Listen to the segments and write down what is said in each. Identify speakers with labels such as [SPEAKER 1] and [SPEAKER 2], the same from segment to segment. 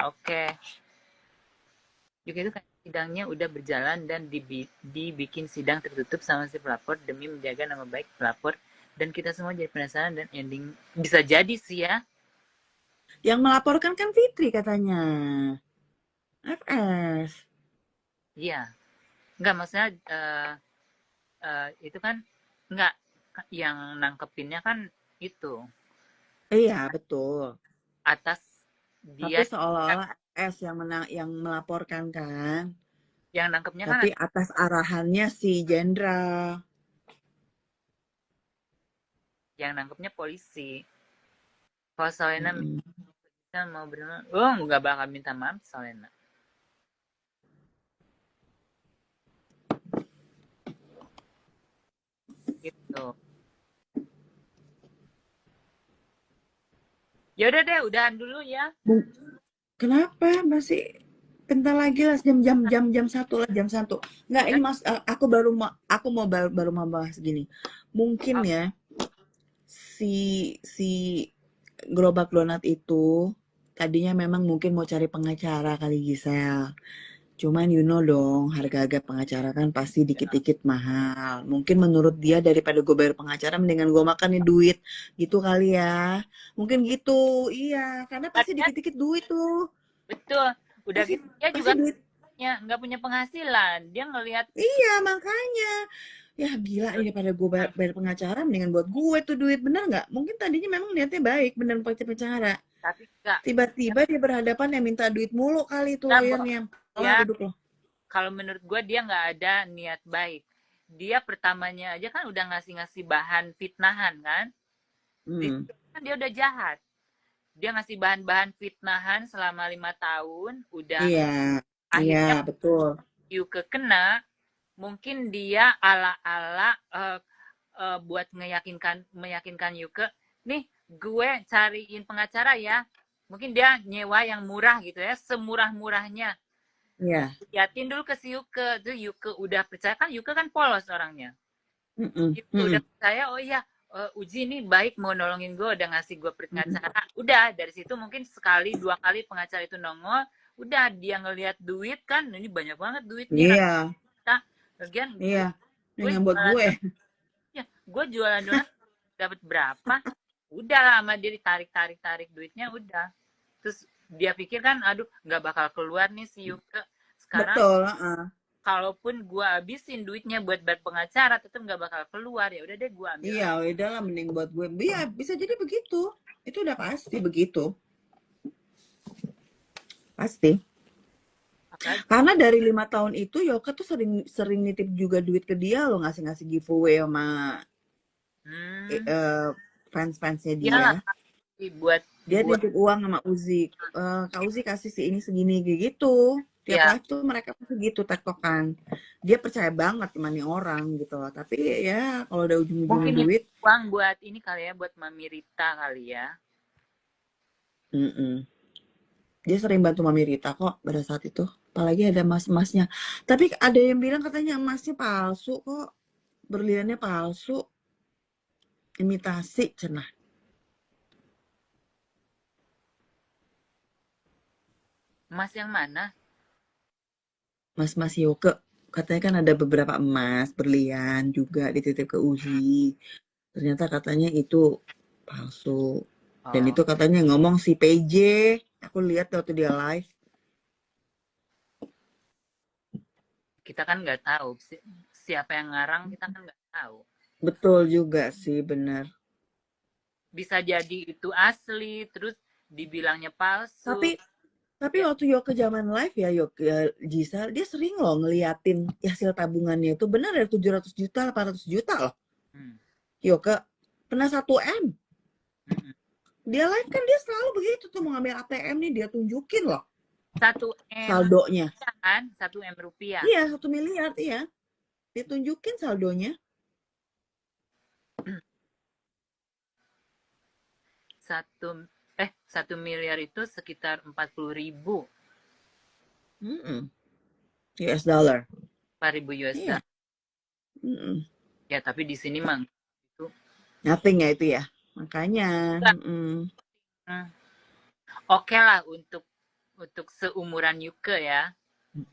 [SPEAKER 1] Oke. Juga itu kan sidangnya udah berjalan dan dibikin sidang tertutup sama si pelapor demi menjaga nama baik pelapor dan kita semua jadi penasaran dan ending bisa jadi sih ya.
[SPEAKER 2] Yang melaporkan kan Fitri katanya. FS.
[SPEAKER 1] Iya. Enggak maksudnya itu kan enggak yang nangkepinnya kan itu
[SPEAKER 2] Iya, betul.
[SPEAKER 1] atas
[SPEAKER 2] Tapi
[SPEAKER 1] dia
[SPEAKER 2] seolah-olah S yang yang melaporkan kan.
[SPEAKER 1] yang nangkepnya kan
[SPEAKER 2] Tapi atas arahannya si jenderal.
[SPEAKER 1] yang nangkepnya polisi. Kalau Salena
[SPEAKER 2] Mm-mm.
[SPEAKER 1] mau benar, oh nggak bakal minta maaf Salena gitu. Ya udah deh, udahan dulu ya.
[SPEAKER 2] Kenapa masih bentar lagi lah jam 1 lah jam 1. Nggak ini
[SPEAKER 1] Udah.
[SPEAKER 2] mas, aku mau baru mau bahas gini. Mungkin
[SPEAKER 1] Oh,
[SPEAKER 2] ya si gerobak donat itu tadinya memang mungkin mau cari pengacara kali Gisel. Cuman you know dong, harga-harga pengacara kan pasti
[SPEAKER 1] ya.
[SPEAKER 2] dikit-dikit mahal. Mungkin menurut dia daripada gue bayar pengacara mendingan gue makan nih duit. Gitu kali ya. Mungkin gitu. Iya, karena pasti
[SPEAKER 1] Artinya
[SPEAKER 2] dikit-dikit duit tuh.
[SPEAKER 1] betul. Udah
[SPEAKER 2] Pasti
[SPEAKER 1] gitu dia
[SPEAKER 2] pasti
[SPEAKER 1] juga
[SPEAKER 2] duit.
[SPEAKER 1] nggak punya penghasilan. Dia ngelihat
[SPEAKER 2] Iya, makanya. Ya gila nih daripada gue bayar pengacara mendingan buat gue tuh duit. Bener nggak? Mungkin tadinya memang niatnya baik bener pakai pengacara.
[SPEAKER 1] tapi enggak.
[SPEAKER 2] Tiba-tiba dia berhadapan yang minta duit mulu kali itu
[SPEAKER 1] Enggak, Bo.
[SPEAKER 2] lawyernya. Malah
[SPEAKER 1] Dia
[SPEAKER 2] duduk loh.
[SPEAKER 1] kalau menurut gue dia nggak ada niat baik. Dia pertamanya aja kan udah ngasih-ngasih bahan fitnahan kan. Di
[SPEAKER 2] Hmm.
[SPEAKER 1] situ kan dia udah jahat. Dia ngasih bahan-bahan fitnahan selama 5 tahun. Udah
[SPEAKER 2] Iya, iya
[SPEAKER 1] akhirnya
[SPEAKER 2] betul.
[SPEAKER 1] Yuke kena. Mungkin dia ala-ala buat meyakinkan Yuke. Nih gue cariin pengacara ya. Mungkin dia nyewa yang murah gitu ya. Semurah-murahnya.
[SPEAKER 2] Iya.
[SPEAKER 1] Liatin dulu ke si Yuke. Tuh Yuke udah percaya kan. Yuke kan polos orangnya.
[SPEAKER 2] Mm-mm,
[SPEAKER 1] Yuke udah
[SPEAKER 2] mm-mm,
[SPEAKER 1] percaya. Oh iya, Uji nih baik mau nolongin gue. Udah ngasih gue
[SPEAKER 2] mm-mm.
[SPEAKER 1] pengacara. Udah dari situ mungkin sekali 2 kali pengacara itu nongol. Udah dia ngelihat duit kan. Ini banyak banget duitnya.
[SPEAKER 2] Iya,
[SPEAKER 1] Kita lagian
[SPEAKER 2] iya.
[SPEAKER 1] gue
[SPEAKER 2] Yang buat
[SPEAKER 1] jualan
[SPEAKER 2] gue.
[SPEAKER 1] donat ya. Gue jualan donat dapat berapa? Udah lah sama dia ditarik duitnya udah. Terus dia pikir kan, aduh nggak bakal keluar nih si Yuke. Sekarang
[SPEAKER 2] Betul. Heeh.
[SPEAKER 1] kalaupun gue habisin duitnya buat bayar pengacara tetap nggak bakal keluar, ya udah deh gue ambil
[SPEAKER 2] Iya,
[SPEAKER 1] aja.
[SPEAKER 2] udah lah mending buat gue. Iya, bisa jadi begitu. Itu udah pasti begitu. Pasti.
[SPEAKER 1] Apalagi
[SPEAKER 2] Karena dari 5 tahun itu Yoka tuh sering sering nitip juga duit ke dia loh ngasih-ngasih giveaway sama
[SPEAKER 1] hmm,
[SPEAKER 2] eh, fans-fansnya dia.
[SPEAKER 1] iyalah buat
[SPEAKER 2] Dia
[SPEAKER 1] buat
[SPEAKER 2] nitip uang sama Uzi. Kak Uzi kasih si ini segini kayak gitu. Tiap
[SPEAKER 1] ya
[SPEAKER 2] live tuh mereka pasti gitu tektokan. Dia percaya banget sama nih orang gitu loh. Tapi ya kalau udah ujung-ujungnya
[SPEAKER 1] mungkin itu
[SPEAKER 2] duit,
[SPEAKER 1] uang buat ini kali ya, buat Mami Rita kali ya.
[SPEAKER 2] mm-mm. Dia sering bantu Mami Rita kok pada saat itu. Apalagi ada emas-emasnya. Tapi ada yang bilang katanya emasnya palsu kok. Berliannya palsu. Imitasi cenah.
[SPEAKER 1] Emas yang mana?
[SPEAKER 2] Mas Yoke. Katanya kan ada beberapa emas, berlian juga dititip ke Uzi. Ternyata katanya itu palsu. Dan
[SPEAKER 1] Oh,
[SPEAKER 2] itu katanya ngomong si PJ. Aku lihat waktu dia live.
[SPEAKER 1] kita kan nggak tahu siapa yang ngarang, kita kan nggak tahu.
[SPEAKER 2] Betul juga sih, bener.
[SPEAKER 1] Bisa jadi itu asli, terus dibilangnya palsu.
[SPEAKER 2] Tapi tapi
[SPEAKER 1] Ya,
[SPEAKER 2] waktu Yoke zaman live ya Yoke Gisel, dia sering loh ngeliatin hasil tabungannya itu benar ada 700 juta, 800 juta loh.
[SPEAKER 1] hmm,
[SPEAKER 2] Yoke pernah 1 M.
[SPEAKER 1] hmm.
[SPEAKER 2] Dia live kan dia selalu begitu tuh mau ngambil ATM nih dia tunjukin loh
[SPEAKER 1] 1 M
[SPEAKER 2] saldonya.
[SPEAKER 1] kan, 1 M rupiah.
[SPEAKER 2] Iya, 1 miliar iya. Ditunjukin saldonya.
[SPEAKER 1] Satu 1 miliar itu sekitar 40.000,
[SPEAKER 2] Mm-mm. US dollar.
[SPEAKER 1] 4.000 US
[SPEAKER 2] Iya.
[SPEAKER 1] dollar.
[SPEAKER 2] Mm-mm.
[SPEAKER 1] Ya tapi di sini mah itu
[SPEAKER 2] Nothing ya itu ya. Makanya.
[SPEAKER 1] enggak.
[SPEAKER 2] Mm-mm.
[SPEAKER 1] Hmm. Oke lah untuk untuk seumuran Yuke ya.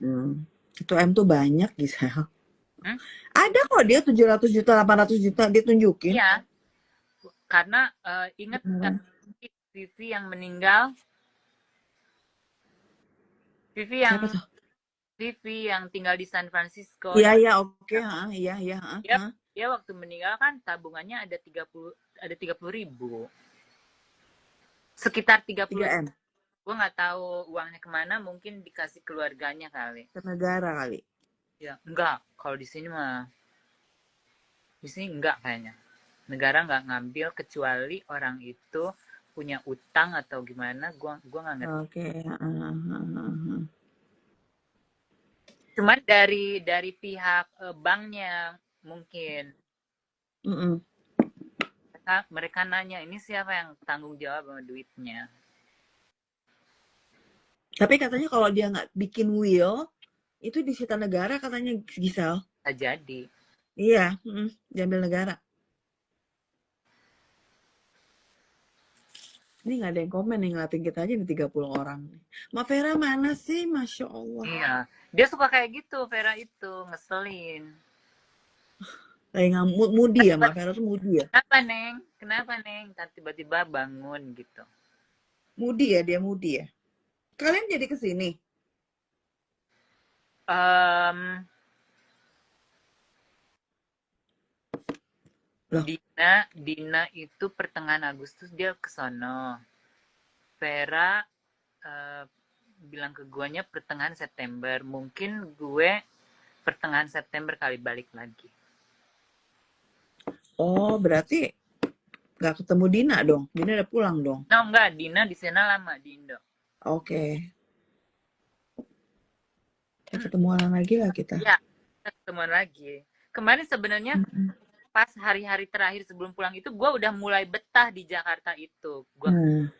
[SPEAKER 2] Mm. Itu M tuh banyak, Gisel.
[SPEAKER 1] Hmm?
[SPEAKER 2] Ada kok dia 700 juta, 800 juta ditunjukin.
[SPEAKER 1] Iya, karena ingat
[SPEAKER 2] Beneran.
[SPEAKER 1] Vivi yang meninggal, Vivi yang
[SPEAKER 2] Siapa tuh?
[SPEAKER 1] Vivi yang tinggal di San Francisco.
[SPEAKER 2] Iya, iya, oke. Iya, iya.
[SPEAKER 1] Dia dia waktu meninggal kan tabungannya ada 30.000. Sekitar
[SPEAKER 2] 3
[SPEAKER 1] 30.000.
[SPEAKER 2] M.
[SPEAKER 1] Gue nggak tahu uangnya kemana, mungkin dikasih keluarganya kali.
[SPEAKER 2] Ke negara kali.
[SPEAKER 1] Ya, enggak. Kalau di sini enggak kayaknya. Negara nggak ngambil kecuali orang itu punya utang atau gimana. Gua nggak ngerti.
[SPEAKER 2] Oke.
[SPEAKER 1] Cuman dari pihak banknya mungkin
[SPEAKER 2] Mm-mm.
[SPEAKER 1] mereka nanya ini siapa yang tanggung jawab sama duitnya.
[SPEAKER 2] Tapi katanya kalau dia nggak bikin will, itu disita negara katanya, Gisel.
[SPEAKER 1] Bisa jadi.
[SPEAKER 2] Iya, diambil negara. Ini nggak ada yang komen nih ngeliatin kita aja nih 30 orang. Mbak Vera mana sih? Masya Allah.
[SPEAKER 1] Iya. Dia suka kayak gitu, Vera itu. Ngeselin.
[SPEAKER 2] Kayak nggak moody ya, Mbak Vera tuh moody ya.
[SPEAKER 1] Kenapa, Neng? Kenapa, Neng? Ntar tiba-tiba bangun gitu.
[SPEAKER 2] Moody ya, dia moody ya. Kalian jadi kesini?
[SPEAKER 1] Um,
[SPEAKER 2] Loh,
[SPEAKER 1] Dina itu pertengahan Agustus dia ke sono. Vera eh, bilang ke guanya pertengahan September. Mungkin gue pertengahan September kali balik lagi.
[SPEAKER 2] oh berarti nggak ketemu Dina dong. Dina udah pulang dong.
[SPEAKER 1] No, enggak. Dina di sana lama di Indo.
[SPEAKER 2] Oke. Kita ketemuan lagi lah kita.
[SPEAKER 1] Ya, kita ketemuan lagi. Kemarin sebenarnya
[SPEAKER 2] Mm-mm.
[SPEAKER 1] pas hari-hari terakhir sebelum pulang itu gue udah mulai betah di Jakarta itu.
[SPEAKER 2] Hmm.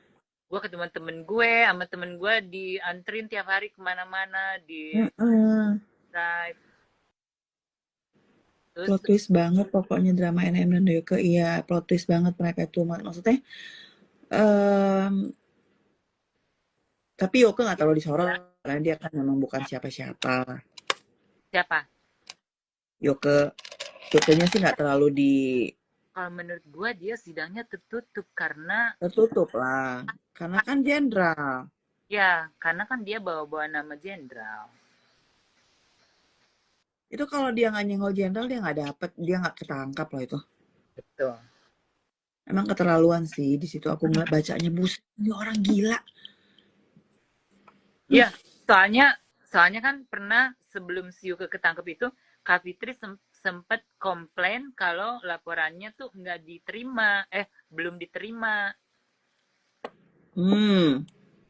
[SPEAKER 1] Gue ketemu temen gue, sama temen gue dianterin tiap hari kemana-mana, di
[SPEAKER 2] Mm-mm.
[SPEAKER 1] drive. Terus
[SPEAKER 2] Plot twist banget pokoknya drama NM dan Yoke. Iya, plot twist banget mereka itu. Maksudnya, em, tapi Yoke nggak terlalu disorot
[SPEAKER 1] ya,
[SPEAKER 2] karena dia kan memang bukan siapa-siapa.
[SPEAKER 1] siapa?
[SPEAKER 2] Yoke, Yokenya sih nggak terlalu
[SPEAKER 1] Kalau menurut gue dia sidangnya tertutup karena
[SPEAKER 2] tertutup lah. Karena kan jenderal.
[SPEAKER 1] ya karena kan dia bawa-bawa nama jenderal.
[SPEAKER 2] Itu kalau dia nggak nyenggol jenderal dia nggak dapet, dia nggak ketangkap loh itu.
[SPEAKER 1] Betul.
[SPEAKER 2] Emang keterlaluan sih di situ aku ngeliat bacanya bus. Ini orang gila.
[SPEAKER 1] Ya, soalnya soalnya kan pernah sebelum Siuke ketangkep itu Kak Fitri sempat komplain kalau laporannya tuh nggak diterima, belum diterima.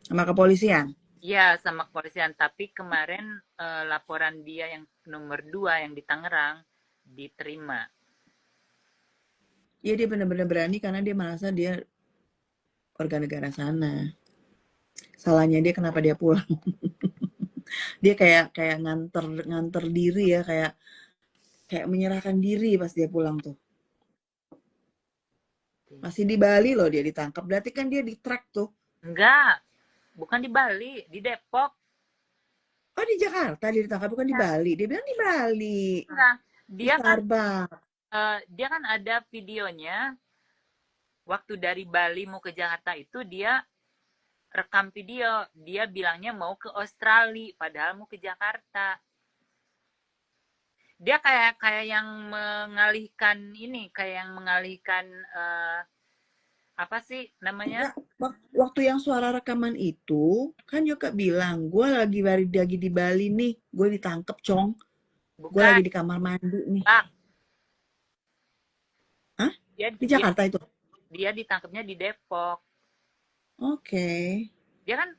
[SPEAKER 2] Sama kepolisian.
[SPEAKER 1] Ya, sama kepolisian. Tapi kemarin laporan dia yang nomor 2 yang di Tangerang diterima.
[SPEAKER 2] Iya dia bener-bener berani karena dia merasa dia warga negara sana. Salahnya dia kenapa dia pulang. Dia kayak kayak nganter nganter diri ya, kayak kayak menyerahkan diri pas dia pulang tuh. Masih di Bali loh dia ditangkap. Berarti kan dia di track tuh.
[SPEAKER 1] Enggak, bukan di Bali, di Depok.
[SPEAKER 2] Oh di Jakarta dia ditangkap bukan di
[SPEAKER 1] Ya,
[SPEAKER 2] Bali. Dia bilang di Bali.
[SPEAKER 1] enggak.
[SPEAKER 2] Di
[SPEAKER 1] Dia kan
[SPEAKER 2] Starbucks.
[SPEAKER 1] dia kan ada videonya waktu dari Bali mau ke Jakarta itu dia rekam video. Dia bilangnya mau ke Australia padahal mau ke Jakarta. Dia kayak kayak yang mengalihkan ini, kayak yang mengalihkan apa sih namanya?
[SPEAKER 2] Enggak, waktu yang suara rekaman itu kan Yoka bilang, gue lagi di Bali nih, gue ditangkep cong, gue
[SPEAKER 1] Bukan,
[SPEAKER 2] lagi di kamar mandi nih.
[SPEAKER 1] Bang.
[SPEAKER 2] Hah?
[SPEAKER 1] Dia
[SPEAKER 2] Di
[SPEAKER 1] dia
[SPEAKER 2] Jakarta itu?
[SPEAKER 1] dia ditangkapnya di Depok.
[SPEAKER 2] Oke.
[SPEAKER 1] Dia kan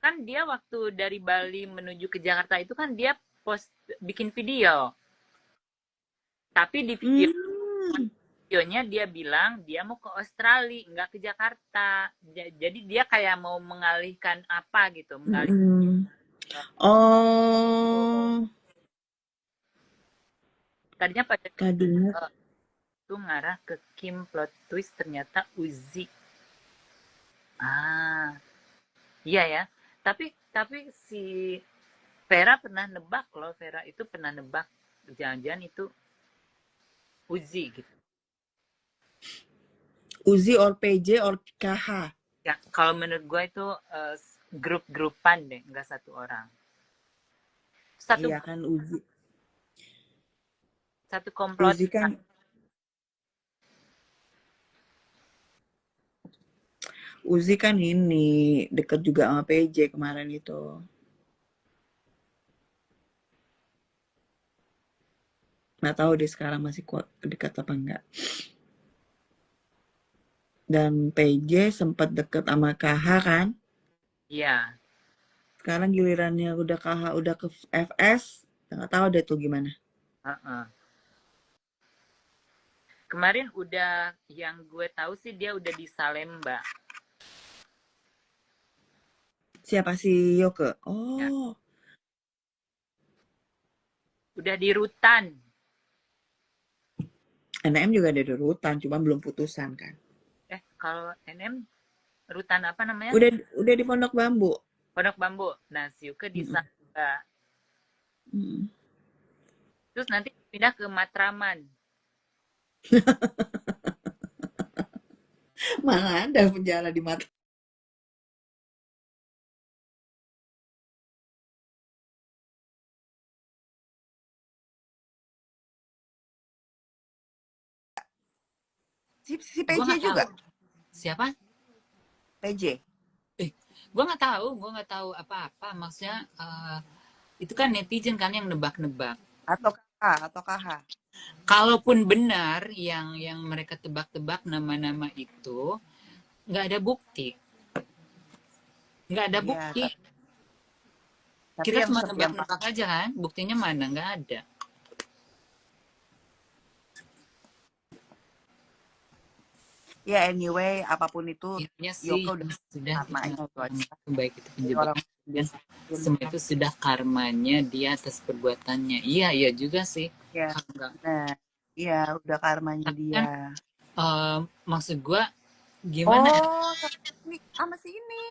[SPEAKER 1] kan dia waktu dari Bali menuju ke Jakarta itu kan dia post bikin video. Tapi di
[SPEAKER 2] Hmm.
[SPEAKER 1] videonya dia bilang dia mau ke Australia, nggak ke Jakarta. Jadi dia kayak mau mengalihkan apa gitu, mengalihkan
[SPEAKER 2] Mm-mm. Oh,
[SPEAKER 1] tadinya pada
[SPEAKER 2] tadinya.
[SPEAKER 1] itu ngarah ke Kim plot twist ternyata Uzi. Ah, iya ya. Tapi tapi si Vera pernah nebak loh, Vera itu pernah nebak jangan-jangan itu Uzi gitu.
[SPEAKER 2] Uzi or PJ or KH.
[SPEAKER 1] Ya, kalau menurut gue itu grup-grupan deh, nggak satu orang. Satu
[SPEAKER 2] Iya kan Uzi.
[SPEAKER 1] satu komplot.
[SPEAKER 2] Uzi kan Uzi kan ini deket juga sama PJ kemarin itu. Nggak tahu deh sekarang masih kuat dekat apa enggak. Dan PJ sempat deket sama KH kan.
[SPEAKER 1] Iya.
[SPEAKER 2] Sekarang gilirannya udah KH udah ke FS. Nggak tahu deh tuh gimana.
[SPEAKER 1] Uh-uh. Kemarin udah yang gue tahu sih dia udah di Salemba.
[SPEAKER 2] Siapa sih Yoke?
[SPEAKER 1] Ya.
[SPEAKER 2] Oh,
[SPEAKER 1] Udah di Rutan.
[SPEAKER 2] NM juga ada di Rutan, cuma belum putusan kan.
[SPEAKER 1] Kalau NM Rutan apa namanya?
[SPEAKER 2] Udah di Pondok Bambu.
[SPEAKER 1] Pondok Bambu. Nah, si Yuke di
[SPEAKER 2] Mm-mm.
[SPEAKER 1] Salemba.
[SPEAKER 2] Mm-mm.
[SPEAKER 1] Terus nanti pindah ke Matraman.
[SPEAKER 2] Mana ada penjara di mata. Si
[SPEAKER 1] Gue
[SPEAKER 2] PJ
[SPEAKER 1] nggak tahu.
[SPEAKER 2] juga.
[SPEAKER 1] Siapa?
[SPEAKER 2] PJ.
[SPEAKER 1] Gue nggak tahu apa-apa. Maksudnya itu kan netizen kan yang nebak-nebak.
[SPEAKER 2] Atau KH. Atau KH.
[SPEAKER 1] Kalaupun benar yang mereka tebak-tebak nama-nama itu, nggak ada bukti. Nggak ada
[SPEAKER 2] Iya,
[SPEAKER 1] bukti.
[SPEAKER 2] tapi
[SPEAKER 1] Kita
[SPEAKER 2] yang
[SPEAKER 1] cuma
[SPEAKER 2] yang
[SPEAKER 1] nebak-nebak aja kan. Buktinya mana? Nggak ada.
[SPEAKER 2] ya anyway apapun itu
[SPEAKER 1] Intinya sih
[SPEAKER 2] Yoko udah
[SPEAKER 1] sudah
[SPEAKER 2] karmanya itu aja.
[SPEAKER 1] baik itu
[SPEAKER 2] Jadi orang
[SPEAKER 1] penjebakan dan
[SPEAKER 2] bikin
[SPEAKER 1] semua itu sudah karmanya dia atas perbuatannya. Iya juga sih.
[SPEAKER 2] ya.
[SPEAKER 1] Kalau nggak,
[SPEAKER 2] Nah, iya udah karmanya
[SPEAKER 1] tapi
[SPEAKER 2] dia.
[SPEAKER 1] kan maksud gue gimana?
[SPEAKER 2] Oh, ini sama si ini.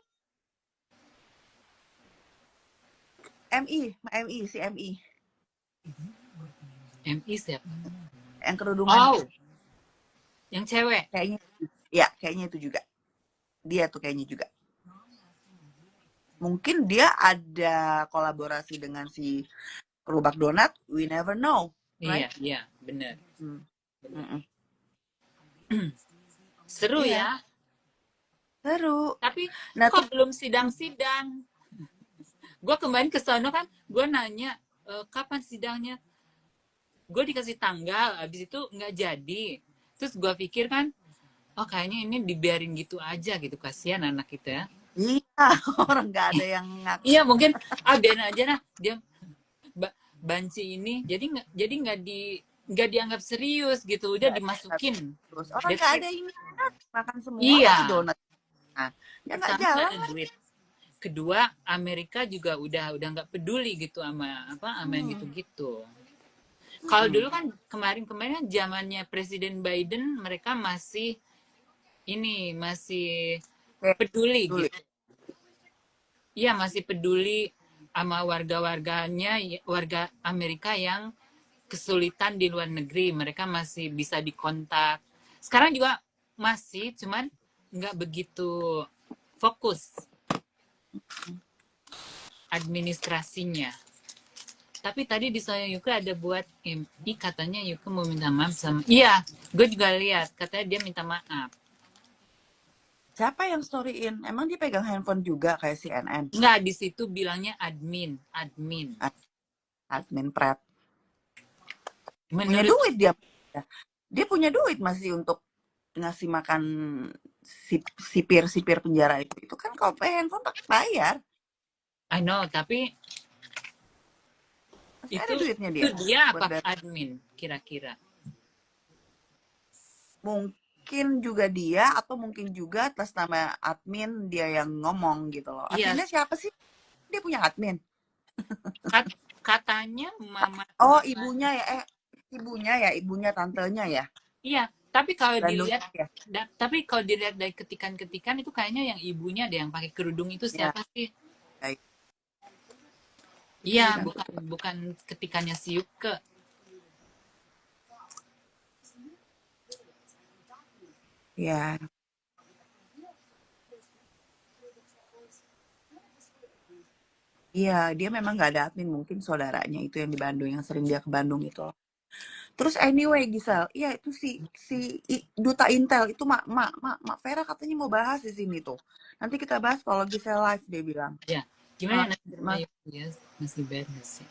[SPEAKER 2] MI, si MI.
[SPEAKER 1] MI siapa?
[SPEAKER 2] Yang kerudungan.
[SPEAKER 1] Oh, yang cewek.
[SPEAKER 2] Kayaknya, ya kayaknya itu juga. Dia tuh kayaknya juga. Mungkin dia ada kolaborasi dengan si Kerubak Donat. We never know, right?
[SPEAKER 1] Iya, benar.
[SPEAKER 2] Mm-mm.
[SPEAKER 1] Seru
[SPEAKER 2] Iya,
[SPEAKER 1] ya.
[SPEAKER 2] seru.
[SPEAKER 1] Tapi
[SPEAKER 2] Nah,
[SPEAKER 1] kok belum sidang-sidang? Gue kemarin ke sono kan, gue nanya kapan sidangnya. Gue dikasih tanggal, abis itu nggak jadi. Terus gue pikir kan, oh kayaknya ini dibiarin gitu aja gitu, kasihan anak kita ya.
[SPEAKER 2] iya, orang nggak ada yang ngaku.
[SPEAKER 1] Iya mungkin, biarin aja nah dia banci ini, jadi nggak dianggap serius gitu, udah dimasukin.
[SPEAKER 2] Terus orang
[SPEAKER 1] That's
[SPEAKER 2] nggak
[SPEAKER 1] it.
[SPEAKER 2] ada ini makan semua
[SPEAKER 1] Iya.
[SPEAKER 2] si donat. Nah, ya nggak
[SPEAKER 1] Pertama
[SPEAKER 2] jalan
[SPEAKER 1] nggak ada
[SPEAKER 2] lah.
[SPEAKER 1] duit. Kedua, Amerika juga udah nggak peduli gitu sama yang gitu-gitu. Kalau dulu kan kemarin zamannya Presiden Biden, mereka masih peduli
[SPEAKER 2] Dulu.
[SPEAKER 1] gitu. Iya, masih peduli sama warga-warganya, warga Amerika yang kesulitan di luar negeri. Mereka masih bisa dikontak. Sekarang juga masih, cuman nggak begitu fokus administrasinya. Tapi tadi di saya Yuka ada buat MI, katanya Yuka mau minta maaf sama. Iya, gue juga lihat, katanya dia minta maaf.
[SPEAKER 2] Siapa yang storyin? Emang dia pegang handphone juga kayak CNN?
[SPEAKER 1] Enggak, di situ bilangnya admin.
[SPEAKER 2] Admin prep. Punya
[SPEAKER 1] Menurut
[SPEAKER 2] duit dia. Dia punya duit masih untuk ngasih makan sipir penjara itu. Itu kan kalau pakai handphone bayar.
[SPEAKER 1] I know, tapi
[SPEAKER 2] Masih ada duitnya dia.
[SPEAKER 1] Itu dia apa admin kira-kira?
[SPEAKER 2] Mungkin juga dia atau mungkin juga atas nama admin dia yang ngomong gitu loh.
[SPEAKER 1] Iya.
[SPEAKER 2] Adminnya siapa sih? Dia punya admin.
[SPEAKER 1] Katanya mama.
[SPEAKER 2] Oh, ibunya ya. Ibunya tantenya ya.
[SPEAKER 1] Iya, tapi kalau
[SPEAKER 2] Bandung,
[SPEAKER 1] dilihat
[SPEAKER 2] ya?
[SPEAKER 1] kalau dilihat dari ketikan-ketikan itu kayaknya yang ibunya ada yang pakai kerudung itu siapa sih? Iya,
[SPEAKER 2] bilang
[SPEAKER 1] bukan
[SPEAKER 2] tutup.
[SPEAKER 1] bukan ketikannya si Yuke.
[SPEAKER 2] Ya, iya, dia memang nggak ada admin, mungkin saudaranya itu yang di Bandung, yang sering dia ke Bandung itu. Terus anyway, Gisel, iya itu duta Intel itu Mak Vera katanya mau bahas di sini tuh. Nanti kita bahas kalau Gisel live dia bilang.
[SPEAKER 1] Ya, gimana
[SPEAKER 2] "Ah,
[SPEAKER 1] nasib rumah
[SPEAKER 2] Mas,
[SPEAKER 1] Yuke ya? Masih beres sih.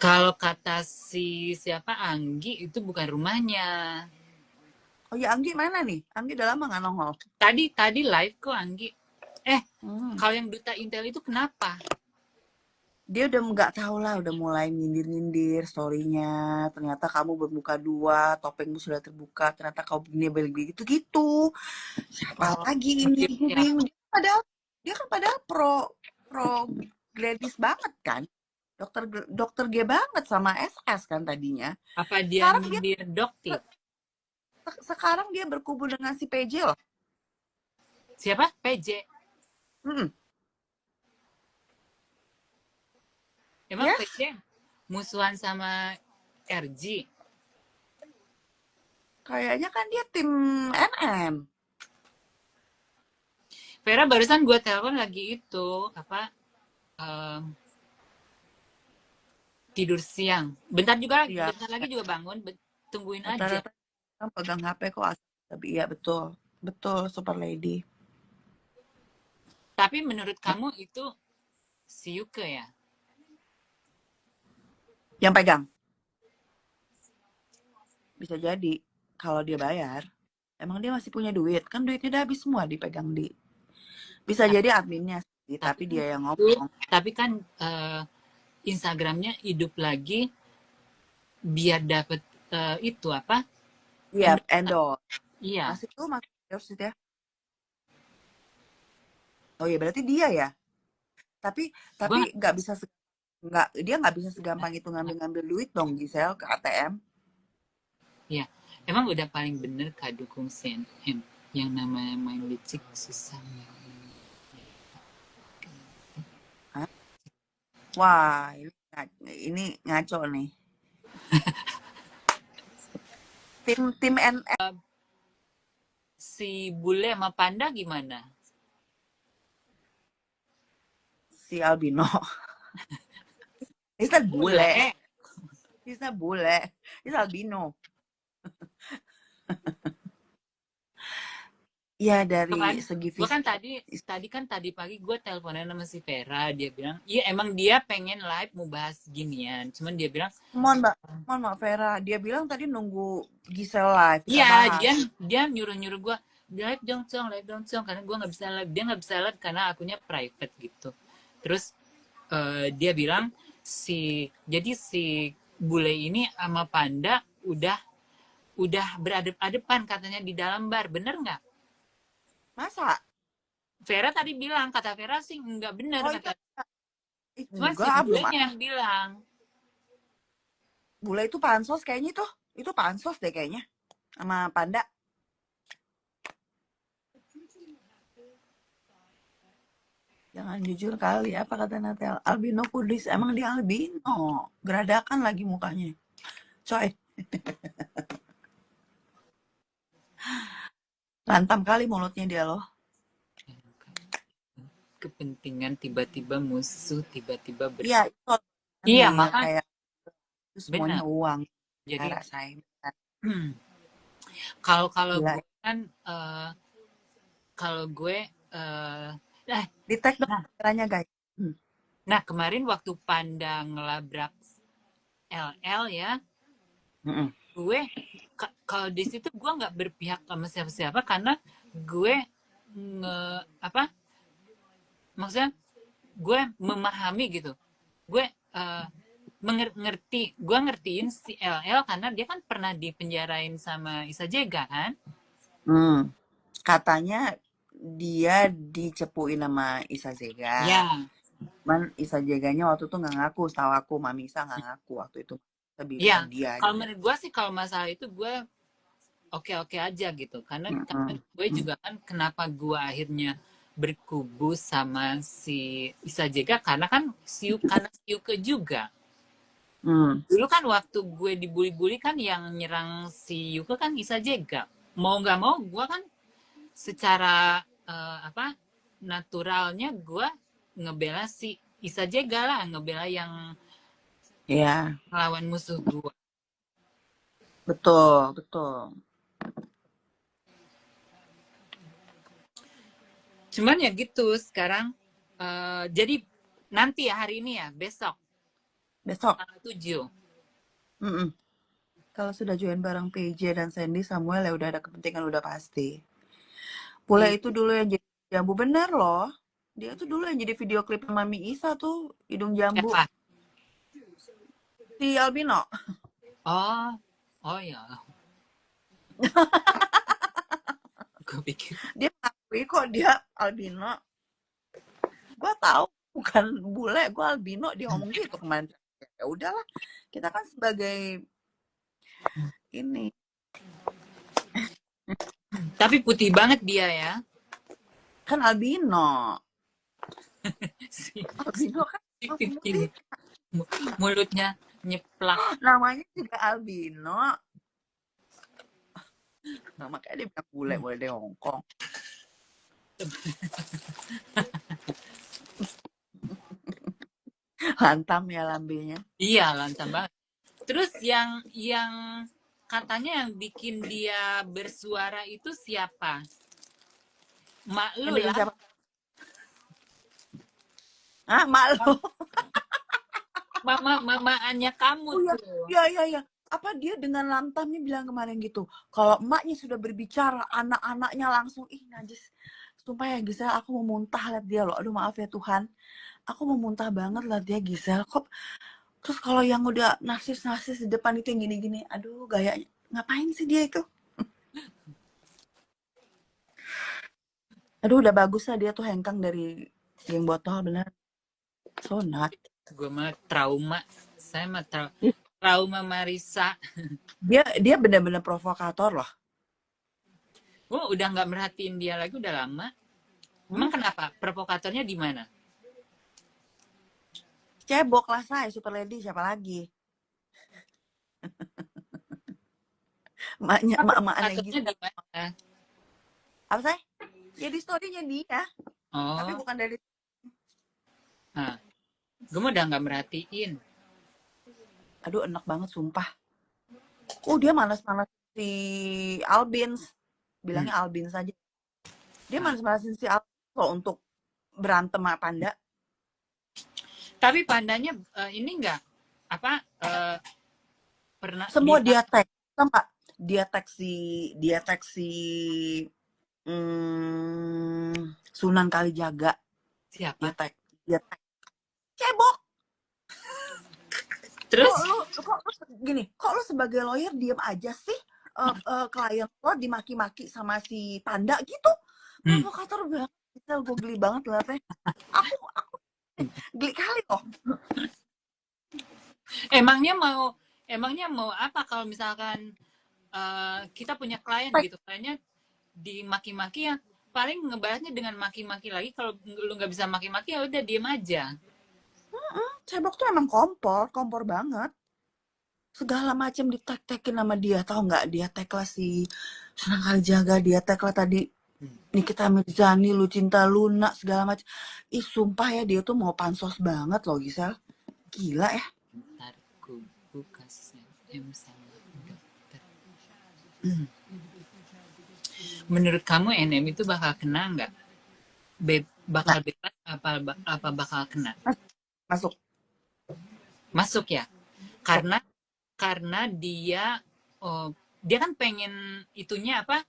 [SPEAKER 1] Kalau kata si siapa Anggi itu bukan rumahnya.
[SPEAKER 2] oh ya Anggi mana nih? Anggi udah lama nggak nongol.
[SPEAKER 1] Tadi live kok Anggi. Eh,
[SPEAKER 2] Hmm.
[SPEAKER 1] kalau yang duta Intel itu kenapa?
[SPEAKER 2] Dia udah nggak tahu lah, udah mulai nyindir-nyindir storynya. Ternyata kamu bermuka dua, topengmu sudah terbuka. Ternyata kau begini begitu gitu. Siapa
[SPEAKER 1] Oh,
[SPEAKER 2] lagi ini?
[SPEAKER 1] gitu
[SPEAKER 2] Gue
[SPEAKER 1] ya.
[SPEAKER 2] bingung. Dia kan padahal pro Gladys banget kan. Dokter G banget sama SS kan tadinya.
[SPEAKER 1] Apa dia
[SPEAKER 2] Sekarang dia
[SPEAKER 1] nyindir Dokti?
[SPEAKER 2] sekarang dia berkubu dengan si PJ loh.
[SPEAKER 1] Siapa? PJ.
[SPEAKER 2] Hmm,
[SPEAKER 1] Emang
[SPEAKER 2] ya,
[SPEAKER 1] PJ musuhan sama RG?
[SPEAKER 2] kayaknya kan dia tim NM.
[SPEAKER 1] Vera barusan gue telepon lagi itu apa em, tidur siang.
[SPEAKER 2] Iya,
[SPEAKER 1] Bentar lagi juga bangun. Tungguin aja.
[SPEAKER 2] rata-rata kan pegang HP kok asal. Tapi iya betul, betul Super Lady.
[SPEAKER 1] Tapi menurut kamu itu si Yuke ya?
[SPEAKER 2] Yang pegang bisa jadi kalau dia bayar. Emang dia masih punya duit? Kan duitnya udah habis semua dipegang di. Bisa
[SPEAKER 1] Ta-
[SPEAKER 2] jadi adminnya sih,
[SPEAKER 1] Tapi
[SPEAKER 2] tapi
[SPEAKER 1] kan
[SPEAKER 2] dia yang
[SPEAKER 1] itu,
[SPEAKER 2] ngomong.
[SPEAKER 1] tapi kan Instagramnya hidup lagi biar dapet itu apa?
[SPEAKER 2] Iya,
[SPEAKER 1] Endorse.
[SPEAKER 2] endorse.
[SPEAKER 1] Iya.
[SPEAKER 2] Masih tuh masih endorse ya. Oh iya berarti dia ya. Tapi
[SPEAKER 1] Gue
[SPEAKER 2] tapi
[SPEAKER 1] nggak
[SPEAKER 2] nggak bisa nggak dia nggak bisa segampang itu ngambil-ngambil duit dong Gisel ke ATM.
[SPEAKER 1] ya. Emang udah paling bener Kak dukung CNM yang namanya main licik susah.
[SPEAKER 2] Hah? Wah, ini ngaco nih. Tim NF
[SPEAKER 1] Si bule sama panda gimana?
[SPEAKER 2] si Albino. Ini bule.
[SPEAKER 1] Bule.
[SPEAKER 2] Ini bule. Ini albino. Ya dari
[SPEAKER 1] Kan
[SPEAKER 2] segi
[SPEAKER 1] gue kan
[SPEAKER 2] fisik.
[SPEAKER 1] tadi pagi gue teleponan sama si Vera, dia bilang iya emang dia pengen live mau bahas ginian, cuman dia bilang
[SPEAKER 2] Mohon Mbak Vera. Dia bilang tadi nunggu Gisel live kita
[SPEAKER 1] iya
[SPEAKER 2] bahas.
[SPEAKER 1] dia nyuruh nyuruh gue live dong cong karena gue nggak bisa live, dia nggak bisa live karena akunnya private gitu. Terus dia bilang si bule ini sama panda udah beradep-adepan katanya di dalam bar, bener nggak?
[SPEAKER 2] Masa?
[SPEAKER 1] Vera tadi bilang, kata Vera sih nggak bener,
[SPEAKER 2] Oh
[SPEAKER 1] kata
[SPEAKER 2] iya.
[SPEAKER 1] cuman si
[SPEAKER 2] Enggak, belum
[SPEAKER 1] bulenya yang bilang.
[SPEAKER 2] Bule itu pansos kayaknya tuh. Itu pansos deh kayaknya. Sama Panda. Jangan jujur kali. Apa kata Natal? Albino kudis. Emang dia albino. Geradakan lagi mukanya. Coy. Lantam kali mulutnya dia loh.
[SPEAKER 1] Kepentingan tiba-tiba musuh, tiba-tiba
[SPEAKER 2] Iya,
[SPEAKER 1] bersama.
[SPEAKER 2] itu
[SPEAKER 1] Iya,
[SPEAKER 2] ambil.
[SPEAKER 1] maka
[SPEAKER 2] Kayak itu semuanya
[SPEAKER 1] benar.
[SPEAKER 2] uang. Ya
[SPEAKER 1] Jadi
[SPEAKER 2] rasain.
[SPEAKER 1] kalau kalau
[SPEAKER 2] Gila.
[SPEAKER 1] gue kan kalau gue eh
[SPEAKER 2] Di tag dong
[SPEAKER 1] nah
[SPEAKER 2] caranya guys.
[SPEAKER 1] nah kemarin waktu Panda ngelabrak LL ya,
[SPEAKER 2] Mm-mm.
[SPEAKER 1] gue kalau di situ gue nggak berpihak sama siapa-siapa karena gue nge apa maksudnya gue memahami gitu, gue uh, gue ngertiin si LL karena dia kan pernah dipenjarain sama Isa Jega kan.
[SPEAKER 2] Hmm. Katanya dia dicepuin sama Isa Zega.
[SPEAKER 1] Ya,
[SPEAKER 2] Cuman Isa Jeganya waktu itu nggak ngaku. Setahu aku Mami Isa nggak ngaku waktu itu. Kita
[SPEAKER 1] ya,
[SPEAKER 2] bilang dia
[SPEAKER 1] kalau
[SPEAKER 2] aja.
[SPEAKER 1] menurut gue sih kalau masalah itu gue oke-oke aja gitu karena
[SPEAKER 2] Mm-mm.
[SPEAKER 1] gue juga kan kenapa gue akhirnya berkubu sama si Isa Jega karena kan karena si Yuke juga. Dulu kan waktu gue dibully-bully kan yang nyerang si Yuke kan Isa Jega. Mau nggak mau gue kan secara apa naturalnya gue ngebela si Isa Jega lah, ngebela yang
[SPEAKER 2] Ya,
[SPEAKER 1] lawan musuh gue.
[SPEAKER 2] betul, betul.
[SPEAKER 1] Cuman ya gitu sekarang. Jadi nanti ya hari ini ya besok
[SPEAKER 2] Besok.
[SPEAKER 1] tanggal 7.
[SPEAKER 2] Mm-mm. Kalau sudah join bareng PJ dan Sandy, Samuel ya udah ada kepentingan udah pasti. Pula itu dulu yang jadi jambu bener loh. Dia tuh dulu yang jadi video klip Mami Isa tuh hidung jambu.
[SPEAKER 1] Siapa?
[SPEAKER 2] Si Albino.
[SPEAKER 1] Oh ya. Gue pikir.
[SPEAKER 2] Dia ngakui kok dia albino. Gue tahu bukan bule, gue albino. Dia ngomong gitu kemarin. Ya udahlah, kita kan sebagai ini.
[SPEAKER 1] Tapi putih banget dia ya.
[SPEAKER 2] Kan albino.
[SPEAKER 1] Si,
[SPEAKER 2] Albino kan putih.
[SPEAKER 1] Mulutnya nyeplak.
[SPEAKER 2] Namanya juga albino. Nah, makanya dia bilang bule di Hongkong. Lantam ya lambenya.
[SPEAKER 1] Iya, lantam banget. Terus yang katanya yang bikin dia bersuara itu siapa? Mak lu lah.
[SPEAKER 2] Siapa? Ah, mak lu.
[SPEAKER 1] Mamaannya kamu tuh.
[SPEAKER 2] Iya. Apa dia dengan lantamnya bilang kemarin gitu. Kalau emaknya sudah berbicara, anak-anaknya langsung, ih najis. Sumpah ya Gisel, aku mau muntah liat dia loh. Aduh maaf ya Tuhan. Aku mau muntah banget liat dia Gisel. Kok terus kalau yang udah narsis-narsis di depan itu yang gini-gini. Aduh gayanya. Ngapain sih dia itu? Aduh udah bagus lah dia tuh hengkang dari geng botol bener. So not.
[SPEAKER 1] Gue mah trauma. Saya mah trauma Marisa.
[SPEAKER 2] Dia bener-bener provokator loh.
[SPEAKER 1] Gue udah nggak merhatiin dia lagi udah lama. Emang kenapa? Provokatornya di mana?
[SPEAKER 2] Cebok lah saya, Super Lady siapa lagi? Emaknya, emak-emaknya gitu.
[SPEAKER 1] Di mana?
[SPEAKER 2] Apa saya? Ya di story-nya dia. Tapi
[SPEAKER 1] Oh,
[SPEAKER 2] bukan dari...
[SPEAKER 1] nah, gue mah udah nggak merhatiin.
[SPEAKER 2] Aduh enak banget sumpah. Dia manas-manas si Albins. Bilangnya Albins aja. Dia manas-manasin si Albins loh untuk berantem sama Panda.
[SPEAKER 1] Tapi pandanya ini enggak apa pernah
[SPEAKER 2] Semua dia tag. Sama dia tag si Sunan Kalijaga.
[SPEAKER 1] siapa?
[SPEAKER 2] Dia tag. Cebok.
[SPEAKER 1] Terus
[SPEAKER 2] Kok lu sebagai lawyer diem aja sih? Klien lo dimaki-maki sama si Panda gitu. Provokator banget. Gue geli banget liatnya. Aku geli kali loh.
[SPEAKER 1] emangnya mau apa kalau misalkan kita punya klien gitu, kliennya dimaki-maki ya paling ngebalasnya dengan maki-maki lagi. Kalau lu nggak bisa maki-maki ya udah diem aja.
[SPEAKER 2] Cebok tuh emang kompor banget. Segala macam ditek-tekin sama dia, tahu nggak? Dia tag lah si Sunan Kalijaga, dia tag lah tadi Nikita Mirzani, Lu Cinta Luna, segala macam. Ih sumpah ya dia tuh mau pansos banget loh Gisel. Gila ya.
[SPEAKER 1] Ntar gue buka sama dokter. Menurut kamu NM itu bakal kena nggak? Bakal bebas apa bakal kena? Masuk ya. Karena dia dia kan pengen itunya apa?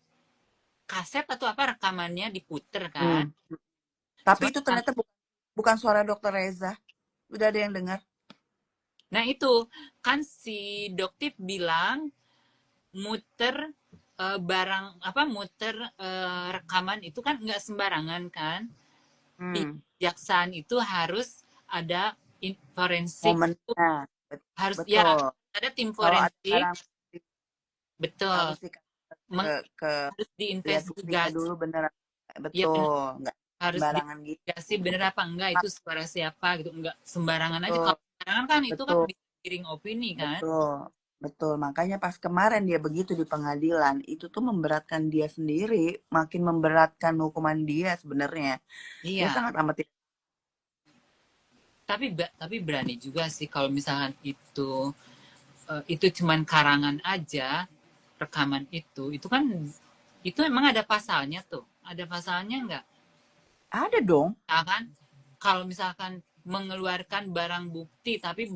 [SPEAKER 1] Kaset atau apa rekamannya diputer kan.
[SPEAKER 2] Tapi itu ternyata bukan suara Dokter Reza. Udah ada yang dengar.
[SPEAKER 1] Nah itu kan si Doktip bilang muter barang apa muter rekaman itu kan nggak sembarangan kan. Kejaksaan itu harus ada forensik. Harus betul. Ya ada tim forensik. Betul.
[SPEAKER 2] Harus
[SPEAKER 1] harus diinvestigasi
[SPEAKER 2] dulu bener. Betul.
[SPEAKER 1] harus
[SPEAKER 2] sembarangan gitu.
[SPEAKER 1] diinvestigasi bener apa enggak itu suara siapa gitu, enggak sembarangan aja.
[SPEAKER 2] Betul,
[SPEAKER 1] Kalau sembarangan kan itu kan
[SPEAKER 2] betul,
[SPEAKER 1] bisa giring opini kan.
[SPEAKER 2] betul, betul. Makanya pas kemarin dia begitu di pengadilan, itu tuh memberatkan dia sendiri, makin memberatkan hukuman dia sebenarnya. Dia
[SPEAKER 1] Iya,
[SPEAKER 2] sangat amat
[SPEAKER 1] tapi berani juga sih kalau misalkan itu cuman karangan aja, rekaman itu kan itu emang ada pasalnya tuh, ada pasalnya nggak?
[SPEAKER 2] ada dong.
[SPEAKER 1] Misalkan kalau misalkan mengeluarkan barang bukti tapi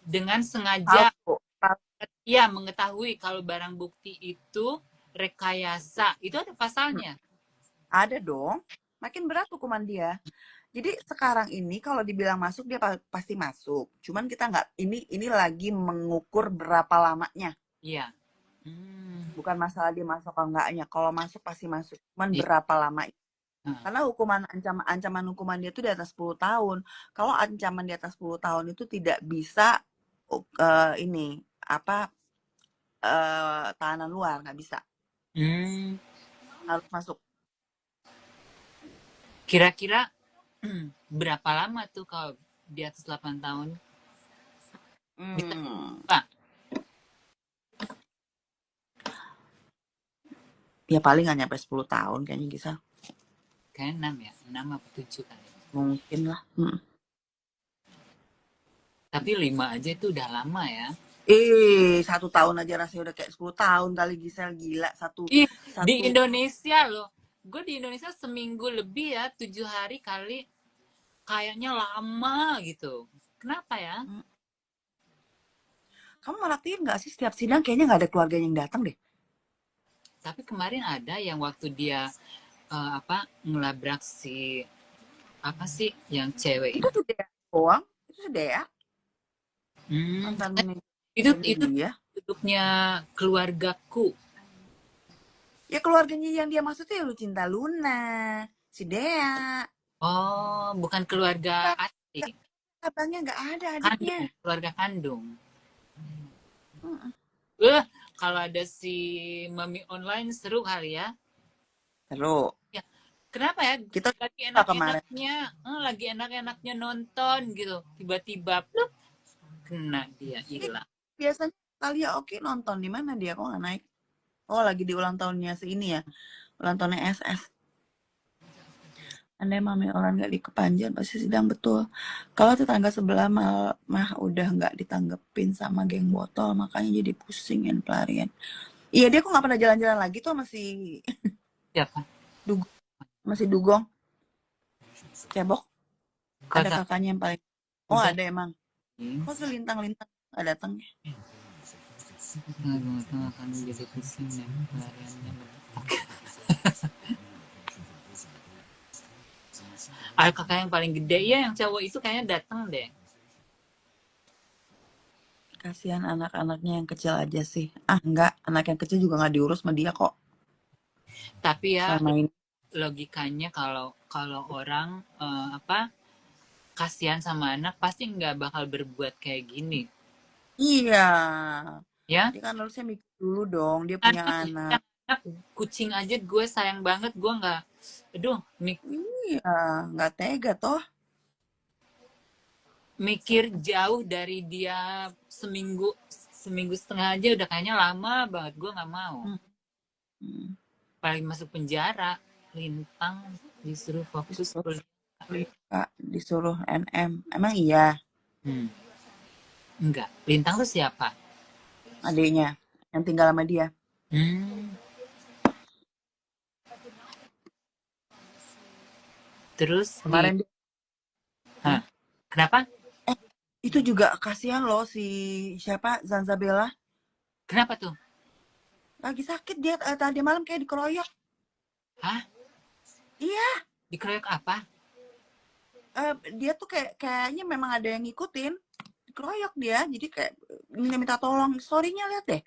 [SPEAKER 1] dengan sengaja
[SPEAKER 2] Palsu,
[SPEAKER 1] ia mengetahui kalau barang bukti itu rekayasa, itu ada pasalnya.
[SPEAKER 2] ada dong. Makin berat hukuman dia. Jadi sekarang ini kalau dibilang masuk dia pasti masuk. Cuman kita nggak ini lagi mengukur berapa lamanya.
[SPEAKER 1] Iya. Hmm.
[SPEAKER 2] Bukan masalah dia masuk atau enggaknya. Kalau masuk pasti masuk. Cuman
[SPEAKER 1] Iya.
[SPEAKER 2] berapa lama.
[SPEAKER 1] Nah.
[SPEAKER 2] Karena ancaman hukuman dia itu di atas 10 tahun. Kalau ancaman di atas 10 tahun itu tidak bisa ini apa tahanan luar, nggak bisa.
[SPEAKER 1] Hmm.
[SPEAKER 2] Harus masuk.
[SPEAKER 1] Kira-kira berapa lama tuh kalau di atas 8 tahun? Bisa
[SPEAKER 2] Hmm.
[SPEAKER 1] Pak?
[SPEAKER 2] Ya paling nggak nyampe 10 tahun kayaknya Gisel.
[SPEAKER 1] Kayak 6 ya, 6 apa 7 kali.
[SPEAKER 2] Mungkin lah.
[SPEAKER 1] Tapi 5 aja itu udah lama ya.
[SPEAKER 2] 1 tahun aja rasanya udah kayak 10 tahun kali Gisel, gila.
[SPEAKER 1] Ih, di
[SPEAKER 2] Satu
[SPEAKER 1] Indonesia loh. Gue di Indonesia seminggu lebih ya, 7 hari kali. Kayaknya lama gitu. Kenapa ya?
[SPEAKER 2] Kamu merhatiin nggak sih setiap sidang kayaknya nggak ada keluarganya yang datang deh.
[SPEAKER 1] Tapi kemarin ada yang waktu dia ngelabrak si apa sih yang cewek
[SPEAKER 2] Itu
[SPEAKER 1] itu.
[SPEAKER 2] tuh dia doang. Itu tuh dia
[SPEAKER 1] Hmm,
[SPEAKER 2] mantan
[SPEAKER 1] itu
[SPEAKER 2] dia.
[SPEAKER 1] bentuknya keluargaku.
[SPEAKER 2] Ya keluarganya yang dia maksud tuh ya Lucinta Luna, si Dea.
[SPEAKER 1] Oh, bukan keluarga asli.
[SPEAKER 2] Nggak, abangnya nggak ada adiknya.
[SPEAKER 1] Kandung, keluarga kandung.
[SPEAKER 2] Mm-mm.
[SPEAKER 1] Kalau ada si Mami Online seru kali ya.
[SPEAKER 2] Seru.
[SPEAKER 1] Ya, kenapa ya?
[SPEAKER 2] Kita
[SPEAKER 1] Lagi
[SPEAKER 2] kemarin.
[SPEAKER 1] enak-enaknya, lagi enak-enaknya nonton gitu. Tiba-tiba pluk, kena dia hilang.
[SPEAKER 2] Biasanya Talia Oki nonton di mana dia kok nggak naik? Oh lagi di ulang tahunnya ini ya, ulang tahunnya SS. Andai Mami orang nggak dikepanjang pasti sidang betul. Kalau tetangga sebelah mah udah nggak ditanggepin sama geng botol, makanya jadi pusing ya pelarian. Iya dia kok nggak pernah jalan-jalan lagi tuh masih
[SPEAKER 1] Siapa?
[SPEAKER 2] masih dugong, cebok. Ada
[SPEAKER 1] Kakak
[SPEAKER 2] kakaknya yang paling. Oh
[SPEAKER 1] udah.
[SPEAKER 2] ada emang. Kok selintang-lintang nggak datang ya?
[SPEAKER 1] Akan jadi pusing dan pelariannya berdampak. Ada kakak yang paling gede ya, yang cowok itu kayaknya datang deh.
[SPEAKER 2] Kasihan anak-anaknya yang kecil aja sih. Ah enggak, anak yang kecil juga nggak diurus sama dia kok.
[SPEAKER 1] Tapi ya
[SPEAKER 2] Selama ini.
[SPEAKER 1] logikanya kalau kalau orang kasihan sama anak pasti nggak bakal berbuat kayak gini,
[SPEAKER 2] Iya.
[SPEAKER 1] ya.
[SPEAKER 2] Dia kan harusnya mikir dulu dong, dia punya anak.
[SPEAKER 1] Anak kucing aja gue sayang banget, gue nggak, aduh,
[SPEAKER 2] Iya, nggak tega toh.
[SPEAKER 1] mikir jauh dari dia seminggu seminggu setengah aja udah kayaknya lama banget, gue nggak mau.
[SPEAKER 2] Hmm.
[SPEAKER 1] Paling masuk penjara, Lintang disuruh fokus kuliah.
[SPEAKER 2] Disuruh NM. Emang iya
[SPEAKER 1] Enggak, Lintang tuh siapa?
[SPEAKER 2] adiknya yang tinggal sama dia.
[SPEAKER 1] Hmm. Terus
[SPEAKER 2] Kemarin dia,
[SPEAKER 1] Hah? Kenapa?
[SPEAKER 2] itu juga kasihan loh si siapa Zanzabella.
[SPEAKER 1] Kenapa tuh?
[SPEAKER 2] Lagi sakit dia tadi malam kayak dikeroyok.
[SPEAKER 1] Hah?
[SPEAKER 2] Iya,
[SPEAKER 1] Dikeroyok apa?
[SPEAKER 2] dia tuh kayaknya memang ada yang ngikutin. Dikeroyok dia, jadi kayak minta tolong. Story-nya lihat deh,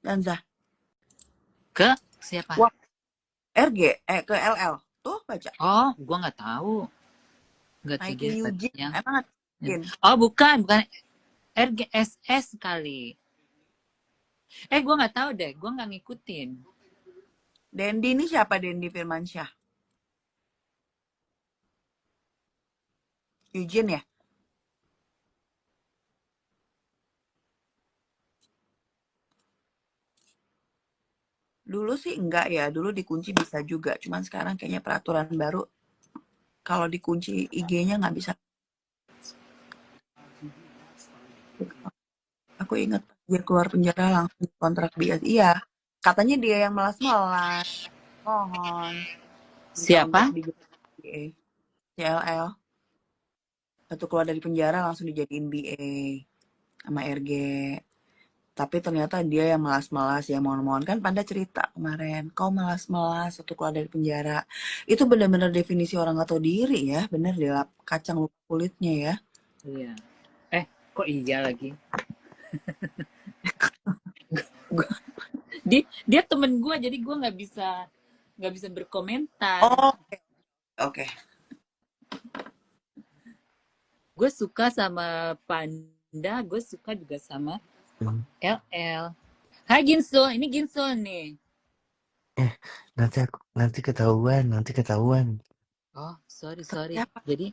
[SPEAKER 2] Zanza.
[SPEAKER 1] Ke siapa?
[SPEAKER 2] Wah, RG, ke LL. Tuh baca.
[SPEAKER 1] Oh, gua nggak tahu. Nggak tuh
[SPEAKER 2] Naikin
[SPEAKER 1] dia
[SPEAKER 2] Eugene.
[SPEAKER 1] yang.
[SPEAKER 2] Emang naikin.
[SPEAKER 1] Oh, bukan RGSS kali. Gua nggak tahu deh, gua nggak ngikutin.
[SPEAKER 2] Dendi ini siapa Dendi Firmansyah? Eugene ya? Dulu sih enggak ya, dulu dikunci bisa juga. Cuman sekarang kayaknya peraturan baru kalau dikunci IG-nya nggak bisa. Aku ingat dia keluar penjara langsung kontrak BS. Iya, katanya dia yang melas-melas. Mohon minta untuk
[SPEAKER 1] Siapa?
[SPEAKER 2] dijadiin BA. CLL. Satu keluar dari penjara langsung dijadiin BA sama RG. Tapi ternyata dia yang melas-melas ya mohon-mohon kan Panda cerita kemarin. Kau melas-melas waktu keluar dari penjara. Itu benar-benar definisi orang gak tahu diri ya. Bener deh kacang lupa kulitnya ya.
[SPEAKER 1] Iya. Kok iya lagi? Gua- dia temen gue, jadi gue nggak bisa berkomentar.
[SPEAKER 2] Oh, oke. Oke.
[SPEAKER 1] Gue suka sama Panda, gue suka juga sama LL. Hai Ginso, ini Ginso nih.
[SPEAKER 3] Eh, nanti ketahuan, nanti ketahuan.
[SPEAKER 1] Oh, sorry,
[SPEAKER 2] Ketawa
[SPEAKER 1] sorry.
[SPEAKER 2] siapa?
[SPEAKER 1] Jadi,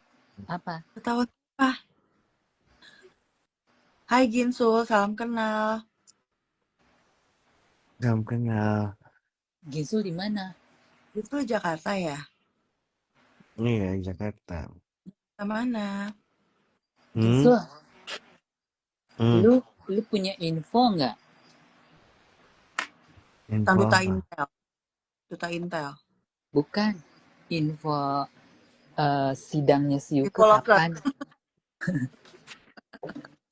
[SPEAKER 1] apa?
[SPEAKER 2] Ketawa siapa? Hai Ginsul, salam kenal.
[SPEAKER 3] Belum kenal.
[SPEAKER 1] Ginso di mana?
[SPEAKER 2] Ginsul Jakarta ya?
[SPEAKER 3] Iya, Jakarta.
[SPEAKER 2] Kemana?
[SPEAKER 1] Ginso,
[SPEAKER 3] Hmm? Hmm.
[SPEAKER 1] lu punya info nggak?
[SPEAKER 2] Tentang
[SPEAKER 3] Info
[SPEAKER 2] Duta
[SPEAKER 3] apa?
[SPEAKER 2] Intel. Duta Intel.
[SPEAKER 1] Bukan info sidangnya si Yuke
[SPEAKER 2] Psikologer.
[SPEAKER 1] kapan?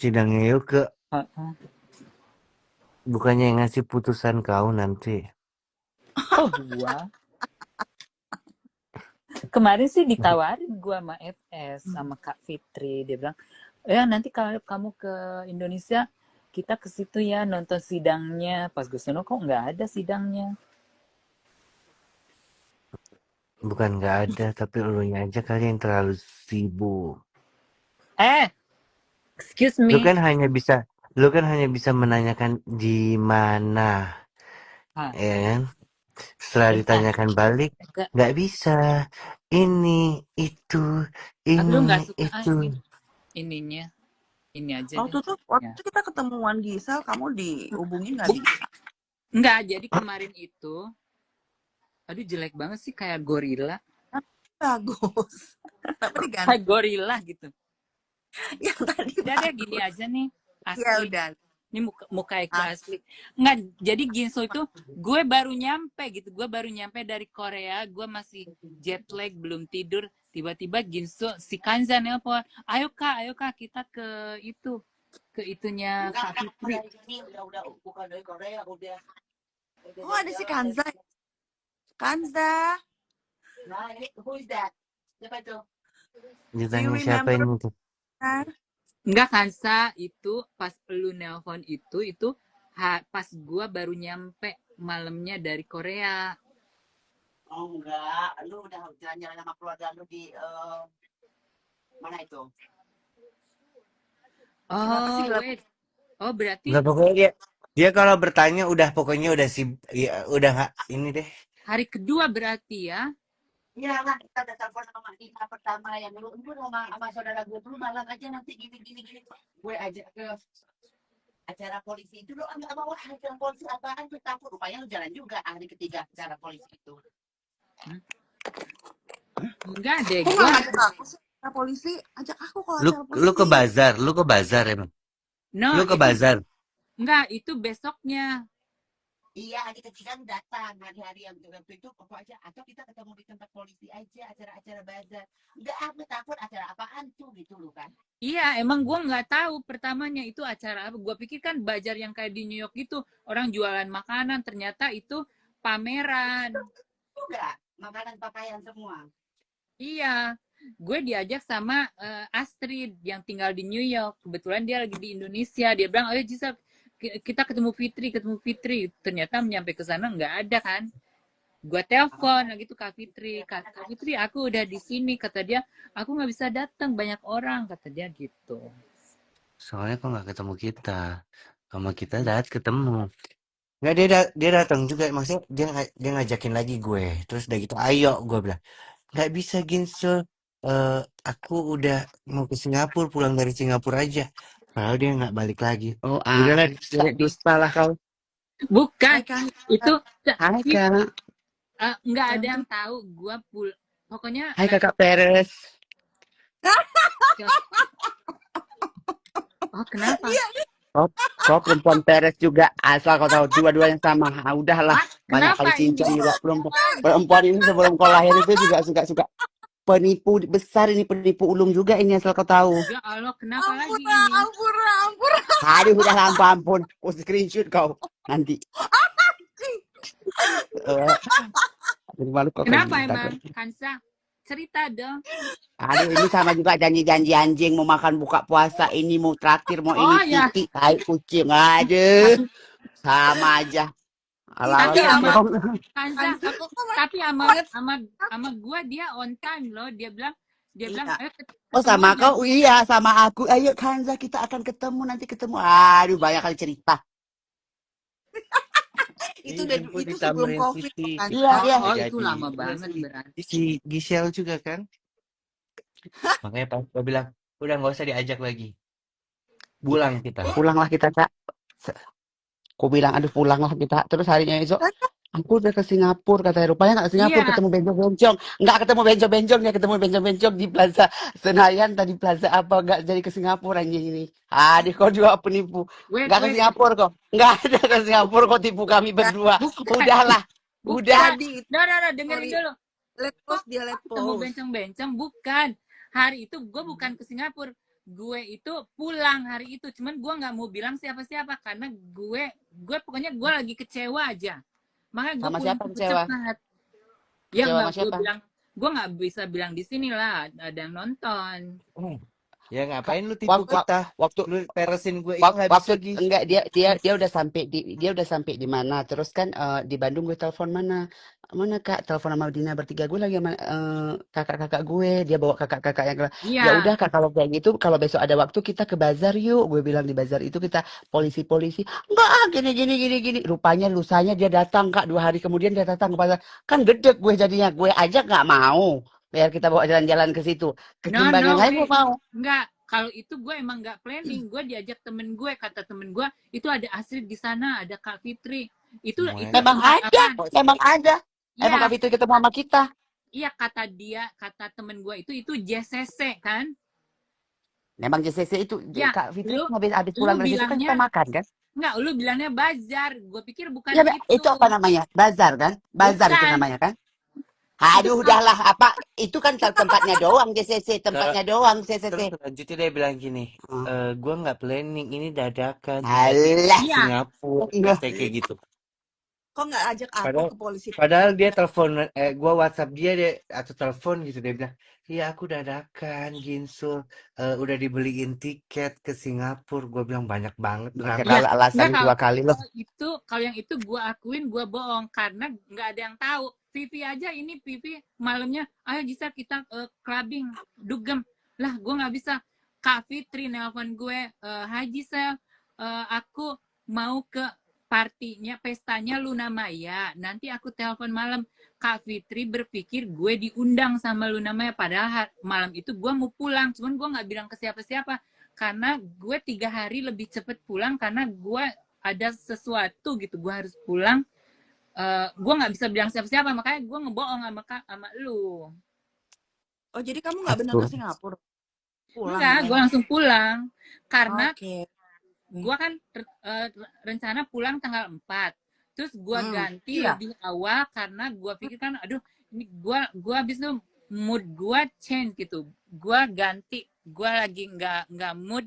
[SPEAKER 3] Sidangnya yuk ke
[SPEAKER 1] Heeh.
[SPEAKER 3] bukannya yang ngasih putusan kau nanti.
[SPEAKER 1] Oh, gua. Kemarin sih ditawarin gua sama FS sama Kak Fitri. Dia bilang, ya nanti kalau kamu ke Indonesia, kita ke situ ya nonton sidangnya. Pas gue sono kok nggak ada sidangnya.
[SPEAKER 3] Bukan nggak ada, tapi elunya aja kali yang terlalu sibuk.
[SPEAKER 1] Excuse
[SPEAKER 3] Lu
[SPEAKER 1] me.
[SPEAKER 3] kan hanya bisa, lu kan hanya bisa menanyakan di mana,
[SPEAKER 1] Hah,
[SPEAKER 3] ya kan? Setelah
[SPEAKER 1] enggak,
[SPEAKER 3] ditanyakan balik,
[SPEAKER 1] enggak.
[SPEAKER 3] nggak bisa. Ini, itu,
[SPEAKER 1] Aku tuh nggak
[SPEAKER 3] ini,
[SPEAKER 1] suka
[SPEAKER 3] itu.
[SPEAKER 1] ininya. Ini aja deh.
[SPEAKER 2] Waktu
[SPEAKER 1] Ya.
[SPEAKER 2] itu kita ketemuan Gisel, kamu dihubungin nggak
[SPEAKER 1] Buk-
[SPEAKER 2] bisa?
[SPEAKER 1] Enggak, jadi kemarin itu, aduh jelek banget sih kayak gorila.
[SPEAKER 2] Kan bagus. Tapi diganti.
[SPEAKER 1] Kayak gorila gitu.
[SPEAKER 2] Yang tadi
[SPEAKER 1] Udah deh gini
[SPEAKER 2] bagus.
[SPEAKER 1] aja nih,
[SPEAKER 2] Ya
[SPEAKER 1] asli.
[SPEAKER 2] udah.
[SPEAKER 1] Ini muka Eko
[SPEAKER 2] Ah,
[SPEAKER 1] asli. Enggak, jadi Ginso itu gue baru nyampe gitu. Gue baru nyampe dari Korea. Gue masih jet lag, belum tidur. Tiba-tiba Ginso, si Kanza nelpon. Ayo kak, kita ke itu. Ke itunya Kak Fitri.
[SPEAKER 2] oh ada si Kanza. Kanza, do you
[SPEAKER 3] Ditanya siapa
[SPEAKER 2] remember?
[SPEAKER 3] ini tuh?
[SPEAKER 1] Enggak Kansa, itu pas lu nelpon itu pas gue baru nyampe malamnya dari Korea.
[SPEAKER 2] Oh enggak, lu udah jalan-jalan sama keluarga lu di mana itu? Kenapa sih
[SPEAKER 1] Oh,
[SPEAKER 2] gelap?
[SPEAKER 1] wait. Oh, berarti
[SPEAKER 3] Nggak, pokoknya dia kalau bertanya udah pokoknya udah ya, udah nggak ini deh.
[SPEAKER 1] hari kedua berarti ya.
[SPEAKER 2] Iya lah, kita udah telepon sama kita pertama yang dulu sama saudara gue dulu malam aja nanti gini. Gue ajak ke acara polisi itu lo nggak mau acara polisi apaan gue takut rupanya lu jalan juga hari ketiga acara polisi itu.
[SPEAKER 1] Enggak deh,
[SPEAKER 2] Kok
[SPEAKER 1] gue
[SPEAKER 2] nggak ngajak aku sih acara polisi? Ajak aku kalau
[SPEAKER 3] Lu
[SPEAKER 2] acara
[SPEAKER 3] lu ke
[SPEAKER 2] polisi.
[SPEAKER 3] bazar, lu ke bazar emang.
[SPEAKER 1] no
[SPEAKER 3] Lu ke
[SPEAKER 1] itu
[SPEAKER 3] bazar.
[SPEAKER 1] enggak itu besoknya.
[SPEAKER 2] Iya, hari ketiga lu datang hari-hari yang waktu itu pokoknya atau kita ketemu di tempat polisi aja acara-acara bazar. Enggak, aku takut acara apaan tuh gitu loh kan.
[SPEAKER 1] Iya, emang gue nggak tahu pertamanya itu acara apa. Gue pikir kan bazar yang kayak di New York itu orang jualan makanan, ternyata itu pameran.
[SPEAKER 2] Enggak, makanan pakaian semua.
[SPEAKER 1] Iya, gue diajak sama Astrid yang tinggal di New York. Kebetulan dia lagi di Indonesia. Dia bilang, ayo Gisel, kita ketemu Fitri. Ternyata nyampe ke sana nggak ada kan. Gue telepon lagi tuh Kak Fitri. Kak Fitri, aku udah di sini. Kata dia, aku nggak bisa datang, banyak orang. Kata dia gitu.
[SPEAKER 3] Soalnya kok nggak ketemu kita. Sama kita ketemu. Nggak, dia datang juga, maksudnya dia ngajakin lagi gue. Terus udah gitu, ayo gue bilang. Nggak bisa Ginsul. aku udah mau ke Singapura, pulang dari Singapura aja. Padahal dia nggak balik lagi. Oh,
[SPEAKER 2] Udahlah,
[SPEAKER 3] dusta lah kau.
[SPEAKER 1] Bukan,
[SPEAKER 2] Hai Kang.
[SPEAKER 1] itu
[SPEAKER 3] Hai Kak,
[SPEAKER 1] nggak ada
[SPEAKER 2] Kang.
[SPEAKER 1] yang tahu. Pokoknya
[SPEAKER 3] hai Kakak Peres.
[SPEAKER 1] oh kenapa?
[SPEAKER 3] Kau perempuan Peres juga, asal kau tahu dua-duanya sama. Ah, udahlah,
[SPEAKER 1] Ah,
[SPEAKER 3] banyak
[SPEAKER 1] kenapa
[SPEAKER 3] kali
[SPEAKER 1] ini?
[SPEAKER 3] cincang juga perempuan ini sebelum kau lahir itu juga suka penipu besar ini, penipu ulung juga ini asal kau tahu.
[SPEAKER 1] Ya Allah, kenapa lagi
[SPEAKER 2] Ampura,
[SPEAKER 1] ini?
[SPEAKER 2] ampura, ampura.
[SPEAKER 3] Aduh, udah ampun. Oh, screenshot kau nanti. Malu kau kayak
[SPEAKER 1] Kenapa
[SPEAKER 3] gitu.
[SPEAKER 1] emang, Kansa? Cerita dong.
[SPEAKER 3] Aduh, ini sama juga janji-janji anjing mau makan buka puasa ini mau traktir mau ini
[SPEAKER 1] Oh ya,
[SPEAKER 3] titik tai kucing. Aduh, sama aja. Ala-ala
[SPEAKER 1] tapi sama
[SPEAKER 3] dong.
[SPEAKER 1] Kansa,
[SPEAKER 2] Aku kok
[SPEAKER 1] tapi
[SPEAKER 2] banget.
[SPEAKER 1] sama gua dia on time loh. Dia bilang
[SPEAKER 2] Iya.
[SPEAKER 1] ayo
[SPEAKER 3] Oh,
[SPEAKER 1] ketemu
[SPEAKER 3] sama
[SPEAKER 1] jam
[SPEAKER 3] kau? Iya, sama aku. Ayo Kanza, kita akan ketemu nanti ketemu. Aduh, banyak kali cerita.
[SPEAKER 2] Itu
[SPEAKER 3] Iya,
[SPEAKER 2] itu
[SPEAKER 3] di
[SPEAKER 2] sebelum
[SPEAKER 3] Tamrin
[SPEAKER 2] COVID
[SPEAKER 3] City.
[SPEAKER 2] kan.
[SPEAKER 3] Iya, iya.
[SPEAKER 1] Oh,
[SPEAKER 3] Jadi,
[SPEAKER 1] itu lama
[SPEAKER 3] iya
[SPEAKER 1] banget
[SPEAKER 3] sih.
[SPEAKER 1] berarti.
[SPEAKER 3] Si Giselle juga kan. Makanya pas gue bilang, udah nggak usah diajak lagi. Pulang kita. Pulanglah kita, Kak. Aku bilang, aduh pulanglah kita. Terus harinya esok, aku udah ke Singapura, katanya. Rupanya nggak ke Singapura,
[SPEAKER 1] Iya,
[SPEAKER 3] ketemu bencong-bencong. Nggak ketemu bencong-bencong, dia ketemu bencong-bencong di Plaza Senayan, tadi Plaza apa, nggak jadi ke Singapura anjing ini. Aduh, kau juga penipu.
[SPEAKER 1] wait,
[SPEAKER 3] Nggak ke Singapura kok. Nggak ada ke Singapura, kok tipu kami berdua.
[SPEAKER 1] bukan,
[SPEAKER 3] Udahlah, udah.
[SPEAKER 1] bukan.
[SPEAKER 2] Tadi itu
[SPEAKER 1] Nah, dengerin
[SPEAKER 2] story
[SPEAKER 1] dulu.
[SPEAKER 2] let post dia let
[SPEAKER 1] Ketemu
[SPEAKER 2] post.
[SPEAKER 1] bencong-bencong, bukan. Hari itu gue bukan ke Singapura. Gue itu pulang hari itu. Cuman gue nggak mau bilang siapa-siapa karena gue pokoknya gue lagi kecewa aja. Makanya gue
[SPEAKER 3] Sama
[SPEAKER 1] pulang
[SPEAKER 3] siapa kecewa?
[SPEAKER 1] cepat. Ya
[SPEAKER 3] Kecewa sama
[SPEAKER 1] nggak gue
[SPEAKER 3] siapa?
[SPEAKER 1] bilang, gue nggak bisa bilang di sini lah ada yang nonton.
[SPEAKER 4] Ya ngapain lu tipu
[SPEAKER 3] Waktu
[SPEAKER 4] kita?
[SPEAKER 3] waktu
[SPEAKER 4] Lu peresin gue itu habis
[SPEAKER 3] waktu
[SPEAKER 4] lagi.
[SPEAKER 3] enggak dia udah sampai di mana terus kan di Bandung gue telepon mana Kak telepon sama Dina bertiga gue lagi sama kakak-kakak gue dia bawa kakak-kakak yang
[SPEAKER 1] Iya.
[SPEAKER 3] ya udah Kak kalau kayak gitu kalau besok ada waktu kita ke bazar yuk gue bilang di bazar itu kita polisi enggak gini rupanya lusanya dia datang Kak 2 hari kemudian dia datang ke bazar kan gede gue jadinya gue aja nggak mau biar kita bawa jalan-jalan ke situ ke Gimbang yang lain gue
[SPEAKER 1] wait.
[SPEAKER 3] mau.
[SPEAKER 1] Enggak, kalau itu gue emang nggak planning. Gue diajak temen gue, kata temen gue itu ada Astrid di sana, ada Kak Fitri. Itu
[SPEAKER 3] Memang ada, memang ada.
[SPEAKER 1] Ya,
[SPEAKER 3] Emang Kak Fitri ketemu sama kita.
[SPEAKER 1] iya kata temen gue itu JCC kan?
[SPEAKER 3] Memang JCC itu
[SPEAKER 1] Ya,
[SPEAKER 3] Kak Fitri
[SPEAKER 1] lu-
[SPEAKER 3] habis pulang dari situ kan kita
[SPEAKER 1] bilangnya-
[SPEAKER 3] makan kan?
[SPEAKER 1] Enggak, lu bilangnya bazar. Gue pikir bukan
[SPEAKER 3] Ya,
[SPEAKER 1] itu.
[SPEAKER 3] itu apa namanya? Bazar kan? Bazar itu
[SPEAKER 1] Bukan.
[SPEAKER 3] namanya kan? Aduh, udahlah apa? Itu kan tempatnya doang JCC, tempatnya doang JCC.
[SPEAKER 4] Terus lanjutnya dia bilang gini, gue nggak planning, ini dadakan.
[SPEAKER 3] Alah.
[SPEAKER 4] Di Singapura, katanya kayak gitu.
[SPEAKER 2] Kok nggak ajak aku
[SPEAKER 4] Padahal-
[SPEAKER 2] ke polisi?
[SPEAKER 4] Padahal dia telepon, gue WhatsApp dia atau telepon gitu dia bilang, iya aku dadakan, Ginsul, udah dibeliin tiket ke Singapura. Gue bilang banyak banget.
[SPEAKER 3] Kalau alasan
[SPEAKER 1] Enggak,
[SPEAKER 3] 2 kali loh.
[SPEAKER 1] kalau yang itu gue akuin gue bohong karena nggak ada yang tahu. Vivi aja ini Vivi malamnya, ayo Gisel kita clubbing, dugem. Lah gue nggak bisa. Kak Fitri nelpon gue, hai Gisel, aku mau ke partinya, pestanya Luna Maya. Nanti aku telepon malam. Kak Fitri berpikir gue diundang sama Luna Maya. Padahal malam itu gue mau pulang. Cuman gue nggak bilang ke siapa-siapa. Karena gue 3 hari lebih cepet pulang. Karena gue ada sesuatu gitu. Gue harus pulang. Gue nggak bisa bilang siapa-siapa. Makanya gue ngebohong sama lu.
[SPEAKER 2] Oh, jadi kamu nggak benar ke Singapura? Pulang.
[SPEAKER 1] Enggak,
[SPEAKER 2] kan?
[SPEAKER 1] gue langsung pulang. Karena
[SPEAKER 2] Oke.
[SPEAKER 1] gue kan rencana pulang tanggal 4. Terus gue ganti
[SPEAKER 2] iya.
[SPEAKER 1] lebih awal karena gue pikir kan aduh ini gue habis itu mood gue change gitu. Gue ganti, gue lagi nggak mood,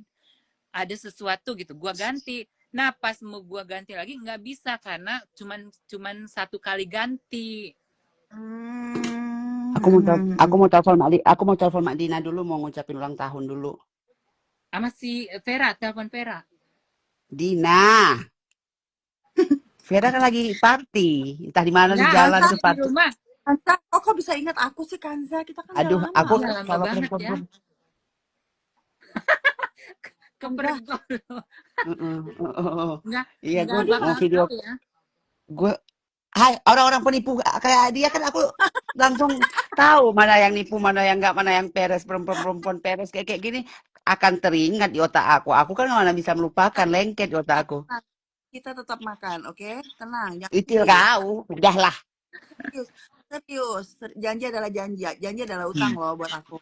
[SPEAKER 1] ada sesuatu gitu. Gue ganti. Nah pas mau gue ganti lagi nggak bisa karena cuman 1 kali ganti.
[SPEAKER 3] Aku mau telepon Mak Dina dulu mau ngucapin ulang tahun dulu.
[SPEAKER 1] Sama si Vera, telepon Vera.
[SPEAKER 3] Dina. Vera kan lagi party. Entah di mana di
[SPEAKER 1] Nggak,
[SPEAKER 3] jalan
[SPEAKER 1] di
[SPEAKER 3] tuh party.
[SPEAKER 1] rumah.
[SPEAKER 2] Kanza, kok bisa ingat aku sih Kanza? Kita kan
[SPEAKER 3] Aduh,
[SPEAKER 2] udah lama.
[SPEAKER 3] aku
[SPEAKER 1] Udah lama
[SPEAKER 3] kalau
[SPEAKER 1] banget ya.
[SPEAKER 3] perempuan
[SPEAKER 1] Kepergok. Enggak.
[SPEAKER 3] iya gue
[SPEAKER 1] Nggak bakal
[SPEAKER 3] mau video
[SPEAKER 1] tahu ya.
[SPEAKER 3] gue hai orang-orang penipu kayak dia kan aku langsung tahu mana yang nipu, mana yang enggak, mana yang peres, perempuan-perempuan peres kayak gini akan teringat di otak aku. Aku kan mana bisa melupakan, lengket di otak aku.
[SPEAKER 2] Kita tetap makan, oke? Tenang, jangan
[SPEAKER 3] Itu
[SPEAKER 2] sedih.
[SPEAKER 3] kau, udahlah.
[SPEAKER 2] Serius, serius. Janji adalah janji. Janji adalah utang loh buat aku.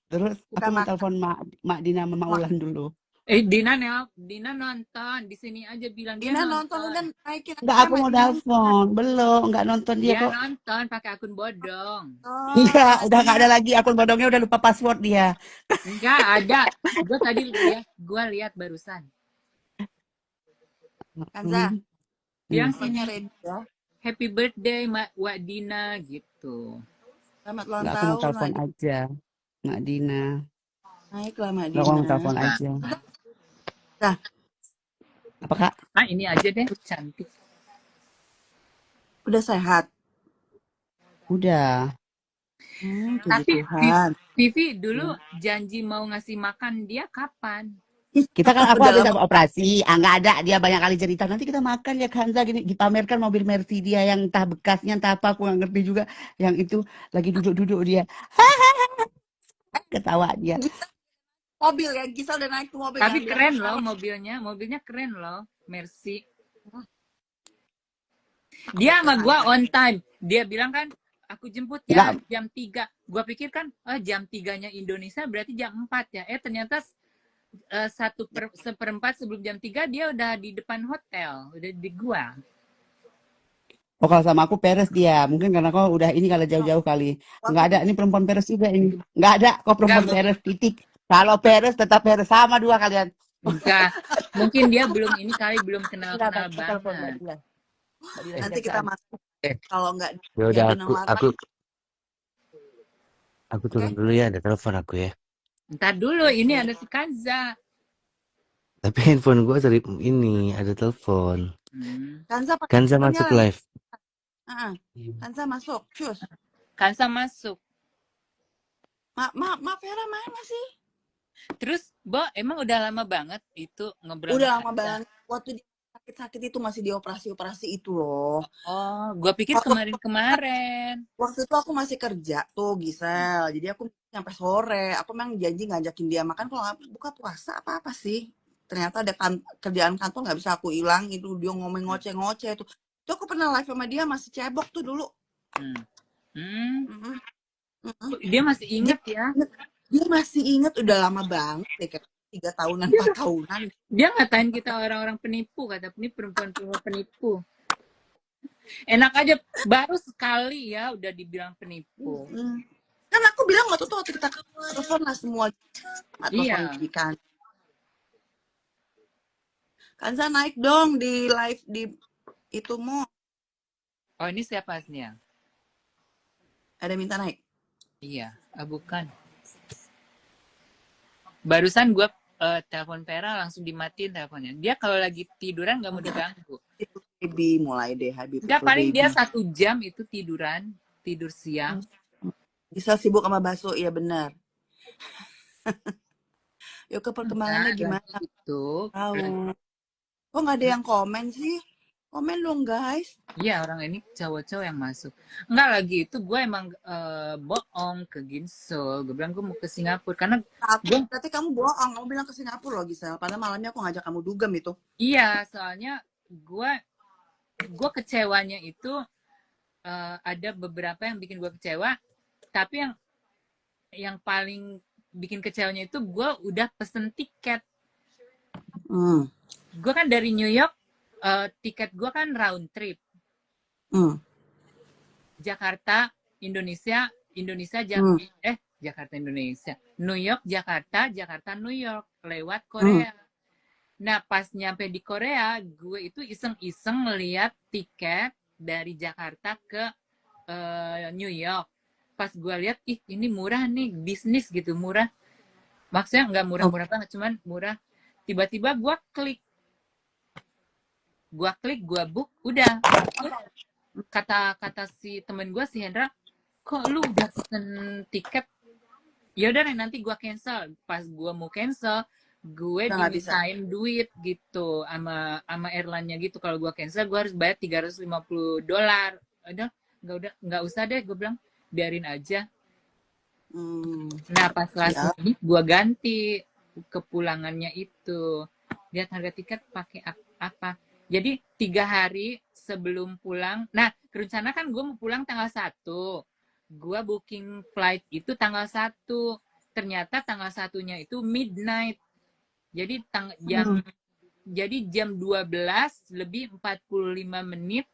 [SPEAKER 3] Terus
[SPEAKER 2] Kita
[SPEAKER 3] aku mau
[SPEAKER 2] makan.
[SPEAKER 3] telepon Mak Dina Mama Ulan dulu.
[SPEAKER 1] Dina nonton di sini aja bilang dia
[SPEAKER 2] Dina nonton udah
[SPEAKER 1] nonton.
[SPEAKER 2] naikin
[SPEAKER 3] Enggak,
[SPEAKER 2] aja
[SPEAKER 3] aku
[SPEAKER 2] sama
[SPEAKER 3] mau
[SPEAKER 2] Dina.
[SPEAKER 3] telepon. Belum, enggak nonton dia
[SPEAKER 1] Dia
[SPEAKER 3] kok.
[SPEAKER 1] nonton pakai akun bodong.
[SPEAKER 3] Enggak,
[SPEAKER 2] Oh,
[SPEAKER 3] udah enggak ada
[SPEAKER 2] Dina.
[SPEAKER 3] lagi akun bodongnya, udah lupa password dia.
[SPEAKER 1] Enggak ada. Gue tadi lihat, barusan.
[SPEAKER 2] Kanza,
[SPEAKER 1] Yang
[SPEAKER 3] Hmm.
[SPEAKER 2] pokoknya
[SPEAKER 1] sini
[SPEAKER 2] ready ya.
[SPEAKER 1] happy birthday Wak Dina gitu.
[SPEAKER 2] Selamat ulang
[SPEAKER 3] Enggak, aku mau
[SPEAKER 2] tahun,
[SPEAKER 3] telepon
[SPEAKER 2] Wak.
[SPEAKER 3] aja. Mak Dina.
[SPEAKER 2] Naiklah, Mak
[SPEAKER 3] Aku mau
[SPEAKER 2] Dina.
[SPEAKER 3] telepon aja.
[SPEAKER 2] Dah,
[SPEAKER 3] Apa Kak?
[SPEAKER 1] Ah ini aja deh cantik.
[SPEAKER 2] udah sehat.
[SPEAKER 3] Udah.
[SPEAKER 2] Puji
[SPEAKER 1] Tapi
[SPEAKER 2] Tuhan.
[SPEAKER 1] Vivi dulu janji mau ngasih makan dia kapan?
[SPEAKER 3] Kita kan aku
[SPEAKER 2] Udah
[SPEAKER 3] habis
[SPEAKER 2] lama.
[SPEAKER 3] operasi, nggak ada, dia banyak kali cerita. Nanti kita makan ya Kanza gini, dipamerkan mobil Mercy dia yang entah bekasnya entah apa aku nggak ngerti juga. Yang itu lagi duduk-duduk dia, ketawa dia.
[SPEAKER 2] Mobil ya, Gisel udah naik tuh mobil.
[SPEAKER 1] Tapi
[SPEAKER 2] jangan
[SPEAKER 1] keren
[SPEAKER 2] bilang
[SPEAKER 1] loh
[SPEAKER 2] ketawa.
[SPEAKER 1] mobilnya keren loh, Mercy. Dia sama gua on time. Dia bilang kan, aku jemput ya
[SPEAKER 3] Enggak,
[SPEAKER 1] jam 3. Gua pikir kan, jam 3-nya Indonesia berarti jam 4 ya. Ternyata seperempat sebelum jam 3 dia udah di depan hotel, udah di gua.
[SPEAKER 3] oh kalau sama aku peres dia. Mungkin karena kau udah ini kalau jauh-jauh kali. Nggak ada, ini perempuan peres juga ini. Nggak ada kok perempuan
[SPEAKER 1] Enggak,
[SPEAKER 3] peres, titik. Kalau peres tetap peres, sama dua kalian.
[SPEAKER 1] enggak. Mungkin dia belum ini kali, belum kenal-kenal
[SPEAKER 3] Enggak, aku telepon Mbak
[SPEAKER 1] banget.
[SPEAKER 3] Dila. Mbak Dila
[SPEAKER 2] Nanti kita
[SPEAKER 3] kejaksaan.
[SPEAKER 2] masuk. Kalau nggak
[SPEAKER 4] Ya udah
[SPEAKER 2] diaduin sama
[SPEAKER 4] aku
[SPEAKER 2] Oke?
[SPEAKER 4] turun dulu ya, ada telepon aku ya.
[SPEAKER 1] Ntar dulu, ini ada si Kanza.
[SPEAKER 4] Tapi handphone gua dari ini ada telepon.
[SPEAKER 2] Kanza pakai
[SPEAKER 4] Kanza
[SPEAKER 2] handphonenya
[SPEAKER 4] masuk
[SPEAKER 2] lagi.
[SPEAKER 4] live.
[SPEAKER 2] Kanza masuk. Cus.
[SPEAKER 1] Kanza masuk.
[SPEAKER 2] Ma Vera mana sih?
[SPEAKER 1] Terus, Bo, emang udah lama banget itu ngobrol
[SPEAKER 2] Udah
[SPEAKER 1] sama
[SPEAKER 2] lama
[SPEAKER 1] Kanza?
[SPEAKER 2] banget. Waktu dia sakit-sakit itu masih dioperasi-operasi itu loh.
[SPEAKER 1] Oh, gua pikir kemarin-kemarin.
[SPEAKER 2] Waktu itu aku masih kerja tuh, Gisel. Jadi aku sampai sore. Aku memang janji ngajakin dia makan kalau nggak buka puasa apa-apa sih. Ternyata ada kerjaan kantor nggak bisa aku hilang. Itu dia ngomong ngoceh-ngoceh itu. Itu aku pernah live sama dia masih cebok tuh dulu.
[SPEAKER 1] Dia masih inget ya?
[SPEAKER 2] Dia masih inget, udah lama banget deh, kayak 3 tahunan, 4 tahunan.
[SPEAKER 1] Dia ngatain kita orang-orang penipu, kata ini perempuan-perempuan penipu. Enak aja, baru sekali ya udah dibilang penipu.
[SPEAKER 2] Kan aku bilang waktu itu waktu kita telepon lah semua.
[SPEAKER 1] Iya.
[SPEAKER 2] Kan. Kanza naik dong di live di itu mau.
[SPEAKER 1] Oh ini siapa aslinya?
[SPEAKER 2] Ada minta naik?
[SPEAKER 1] Iya, bukan. Barusan gue telepon Vera langsung dimatiin teleponnya. Dia kalau lagi tiduran nggak mau diganggu.
[SPEAKER 2] Itu baby mulai deh Habib.
[SPEAKER 1] Enggak, paling dia 1 jam itu tiduran, tidur siang.
[SPEAKER 2] Bisa sibuk sama bakso, ya benar. Yuk ke perkembangannya gimana?
[SPEAKER 1] Gitu.
[SPEAKER 2] Tahu. Kok nggak ada yang komen sih? Komen dong guys.
[SPEAKER 1] Iya, orang ini cowok-cowok yang masuk. Enggak lagi itu gue emang bohong ke Ginso. Gue bilang gue mau ke Singapura karena
[SPEAKER 2] berarti kamu bohong. Kamu bilang ke Singapura loh Gisel. Padahal malamnya aku ngajak kamu dugem itu.
[SPEAKER 1] Iya, soalnya gue kecewanya itu ada beberapa yang bikin gue kecewa. Tapi yang paling bikin kecewanya itu gue udah pesen tiket. Gue kan dari New York, tiket gue kan round trip. Jakarta, Indonesia, Jakarta, Indonesia. New York, Jakarta, New York. Lewat Korea. Nah, pas nyampe di Korea, gue itu iseng-iseng ngeliat tiket dari Jakarta ke New York. Pas gue lihat, ini murah nih, bisnis gitu, murah. Maksudnya nggak murah-murah banget, cuman murah. Tiba-tiba gue klik, gue book, udah. Kata si temen gue, si Hendra, kok lu udah pesen tiket? Ya udah nanti gue cancel. Pas gue mau cancel, gue dimintain duit gitu sama airline-nya gitu. Kalau gue cancel, gue harus bayar $350. Udah, nggak usah deh, gue bilang biarin aja.
[SPEAKER 2] Hmm,
[SPEAKER 1] Nah pas last
[SPEAKER 2] siap.
[SPEAKER 1] minute gue ganti kepulangannya itu, lihat harga tiket pakai apa. Jadi 3 hari sebelum pulang, nah rencana kan gue mau pulang tanggal 1, gue booking flight itu tanggal 1, ternyata tanggal 1-nya itu midnight. Jadi
[SPEAKER 2] Hmm.
[SPEAKER 1] jam 12 lebih 45 menit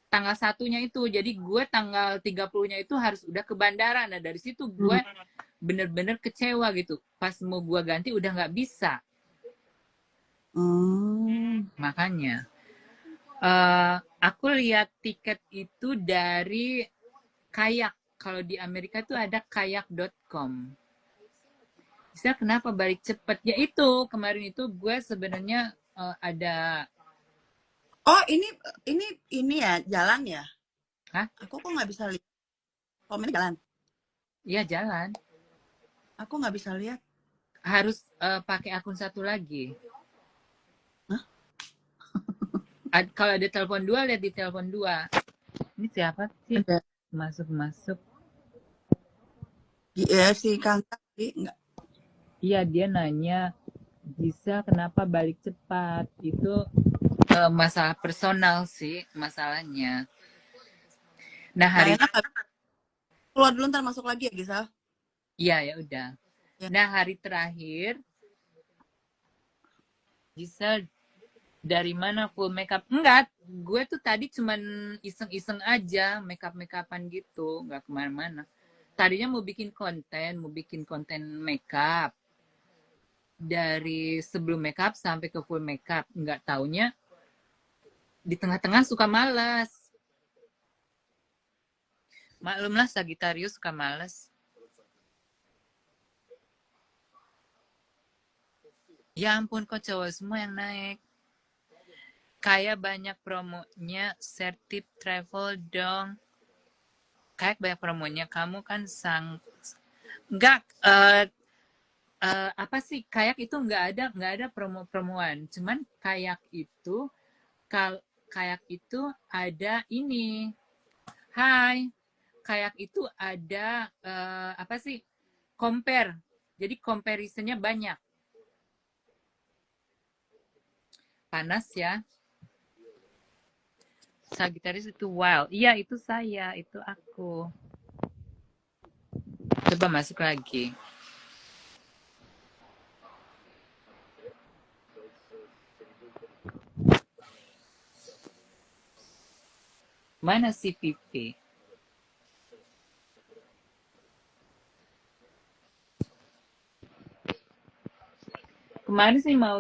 [SPEAKER 1] tanggal 1-nya itu. Jadi gue tanggal 30-nya itu harus udah ke bandara. Nah dari situ gue bener-bener kecewa gitu. Pas mau gue ganti udah nggak bisa. Makanya aku lihat tiket itu dari Kayak. Kalau di Amerika tuh ada kayak.com. Bisa kenapa balik cepet? Ya itu kemarin itu gue sebenarnya ada.
[SPEAKER 2] Oh, ini ya jalan ya?
[SPEAKER 1] Hah?
[SPEAKER 2] Aku kok nggak bisa lihat. Komennya jalan.
[SPEAKER 1] Iya jalan.
[SPEAKER 2] Aku nggak bisa lihat.
[SPEAKER 1] Harus pakai akun satu lagi.
[SPEAKER 2] Hah?
[SPEAKER 1] Kalau ada telepon 2, lihat di telepon 2. Ini siapa sih?
[SPEAKER 2] Ada.
[SPEAKER 1] Masuk.
[SPEAKER 2] Iya si Kang nggak.
[SPEAKER 1] Iya, dia nanya, bisa kenapa balik cepat? Itu masalah personal sih masalahnya. Nah
[SPEAKER 2] Nggak
[SPEAKER 1] hari
[SPEAKER 2] enak. Keluar dulu ntar masuk lagi ya Gisal.
[SPEAKER 1] iya ya udah.
[SPEAKER 2] Ya.
[SPEAKER 1] Nah hari terakhir Gisel dari mana full makeup? Enggak, gue tuh tadi cuman iseng-iseng aja makeup-makeupan gitu, nggak kemana-mana. Tadinya mau bikin konten makeup dari sebelum makeup sampai ke full makeup. Nggak taunya di tengah-tengah suka malas. Maklumlah Sagittarius suka malas. Ya ampun kok cowok semua yang naik. Kayak banyak promonya, share tip travel dong. Kayak banyak promonya, kamu kan enggak apa sih, kayak itu nggak ada promo-promoan. Cuman kayak itu ada ini. Hai, kayak itu ada apa sih? Compare. Jadi comparisonnya banyak. Panas ya. Sagittarius itu wild. Iya, itu saya, itu aku. Coba masuk lagi. Mana si Pipi? Kemarin sih mau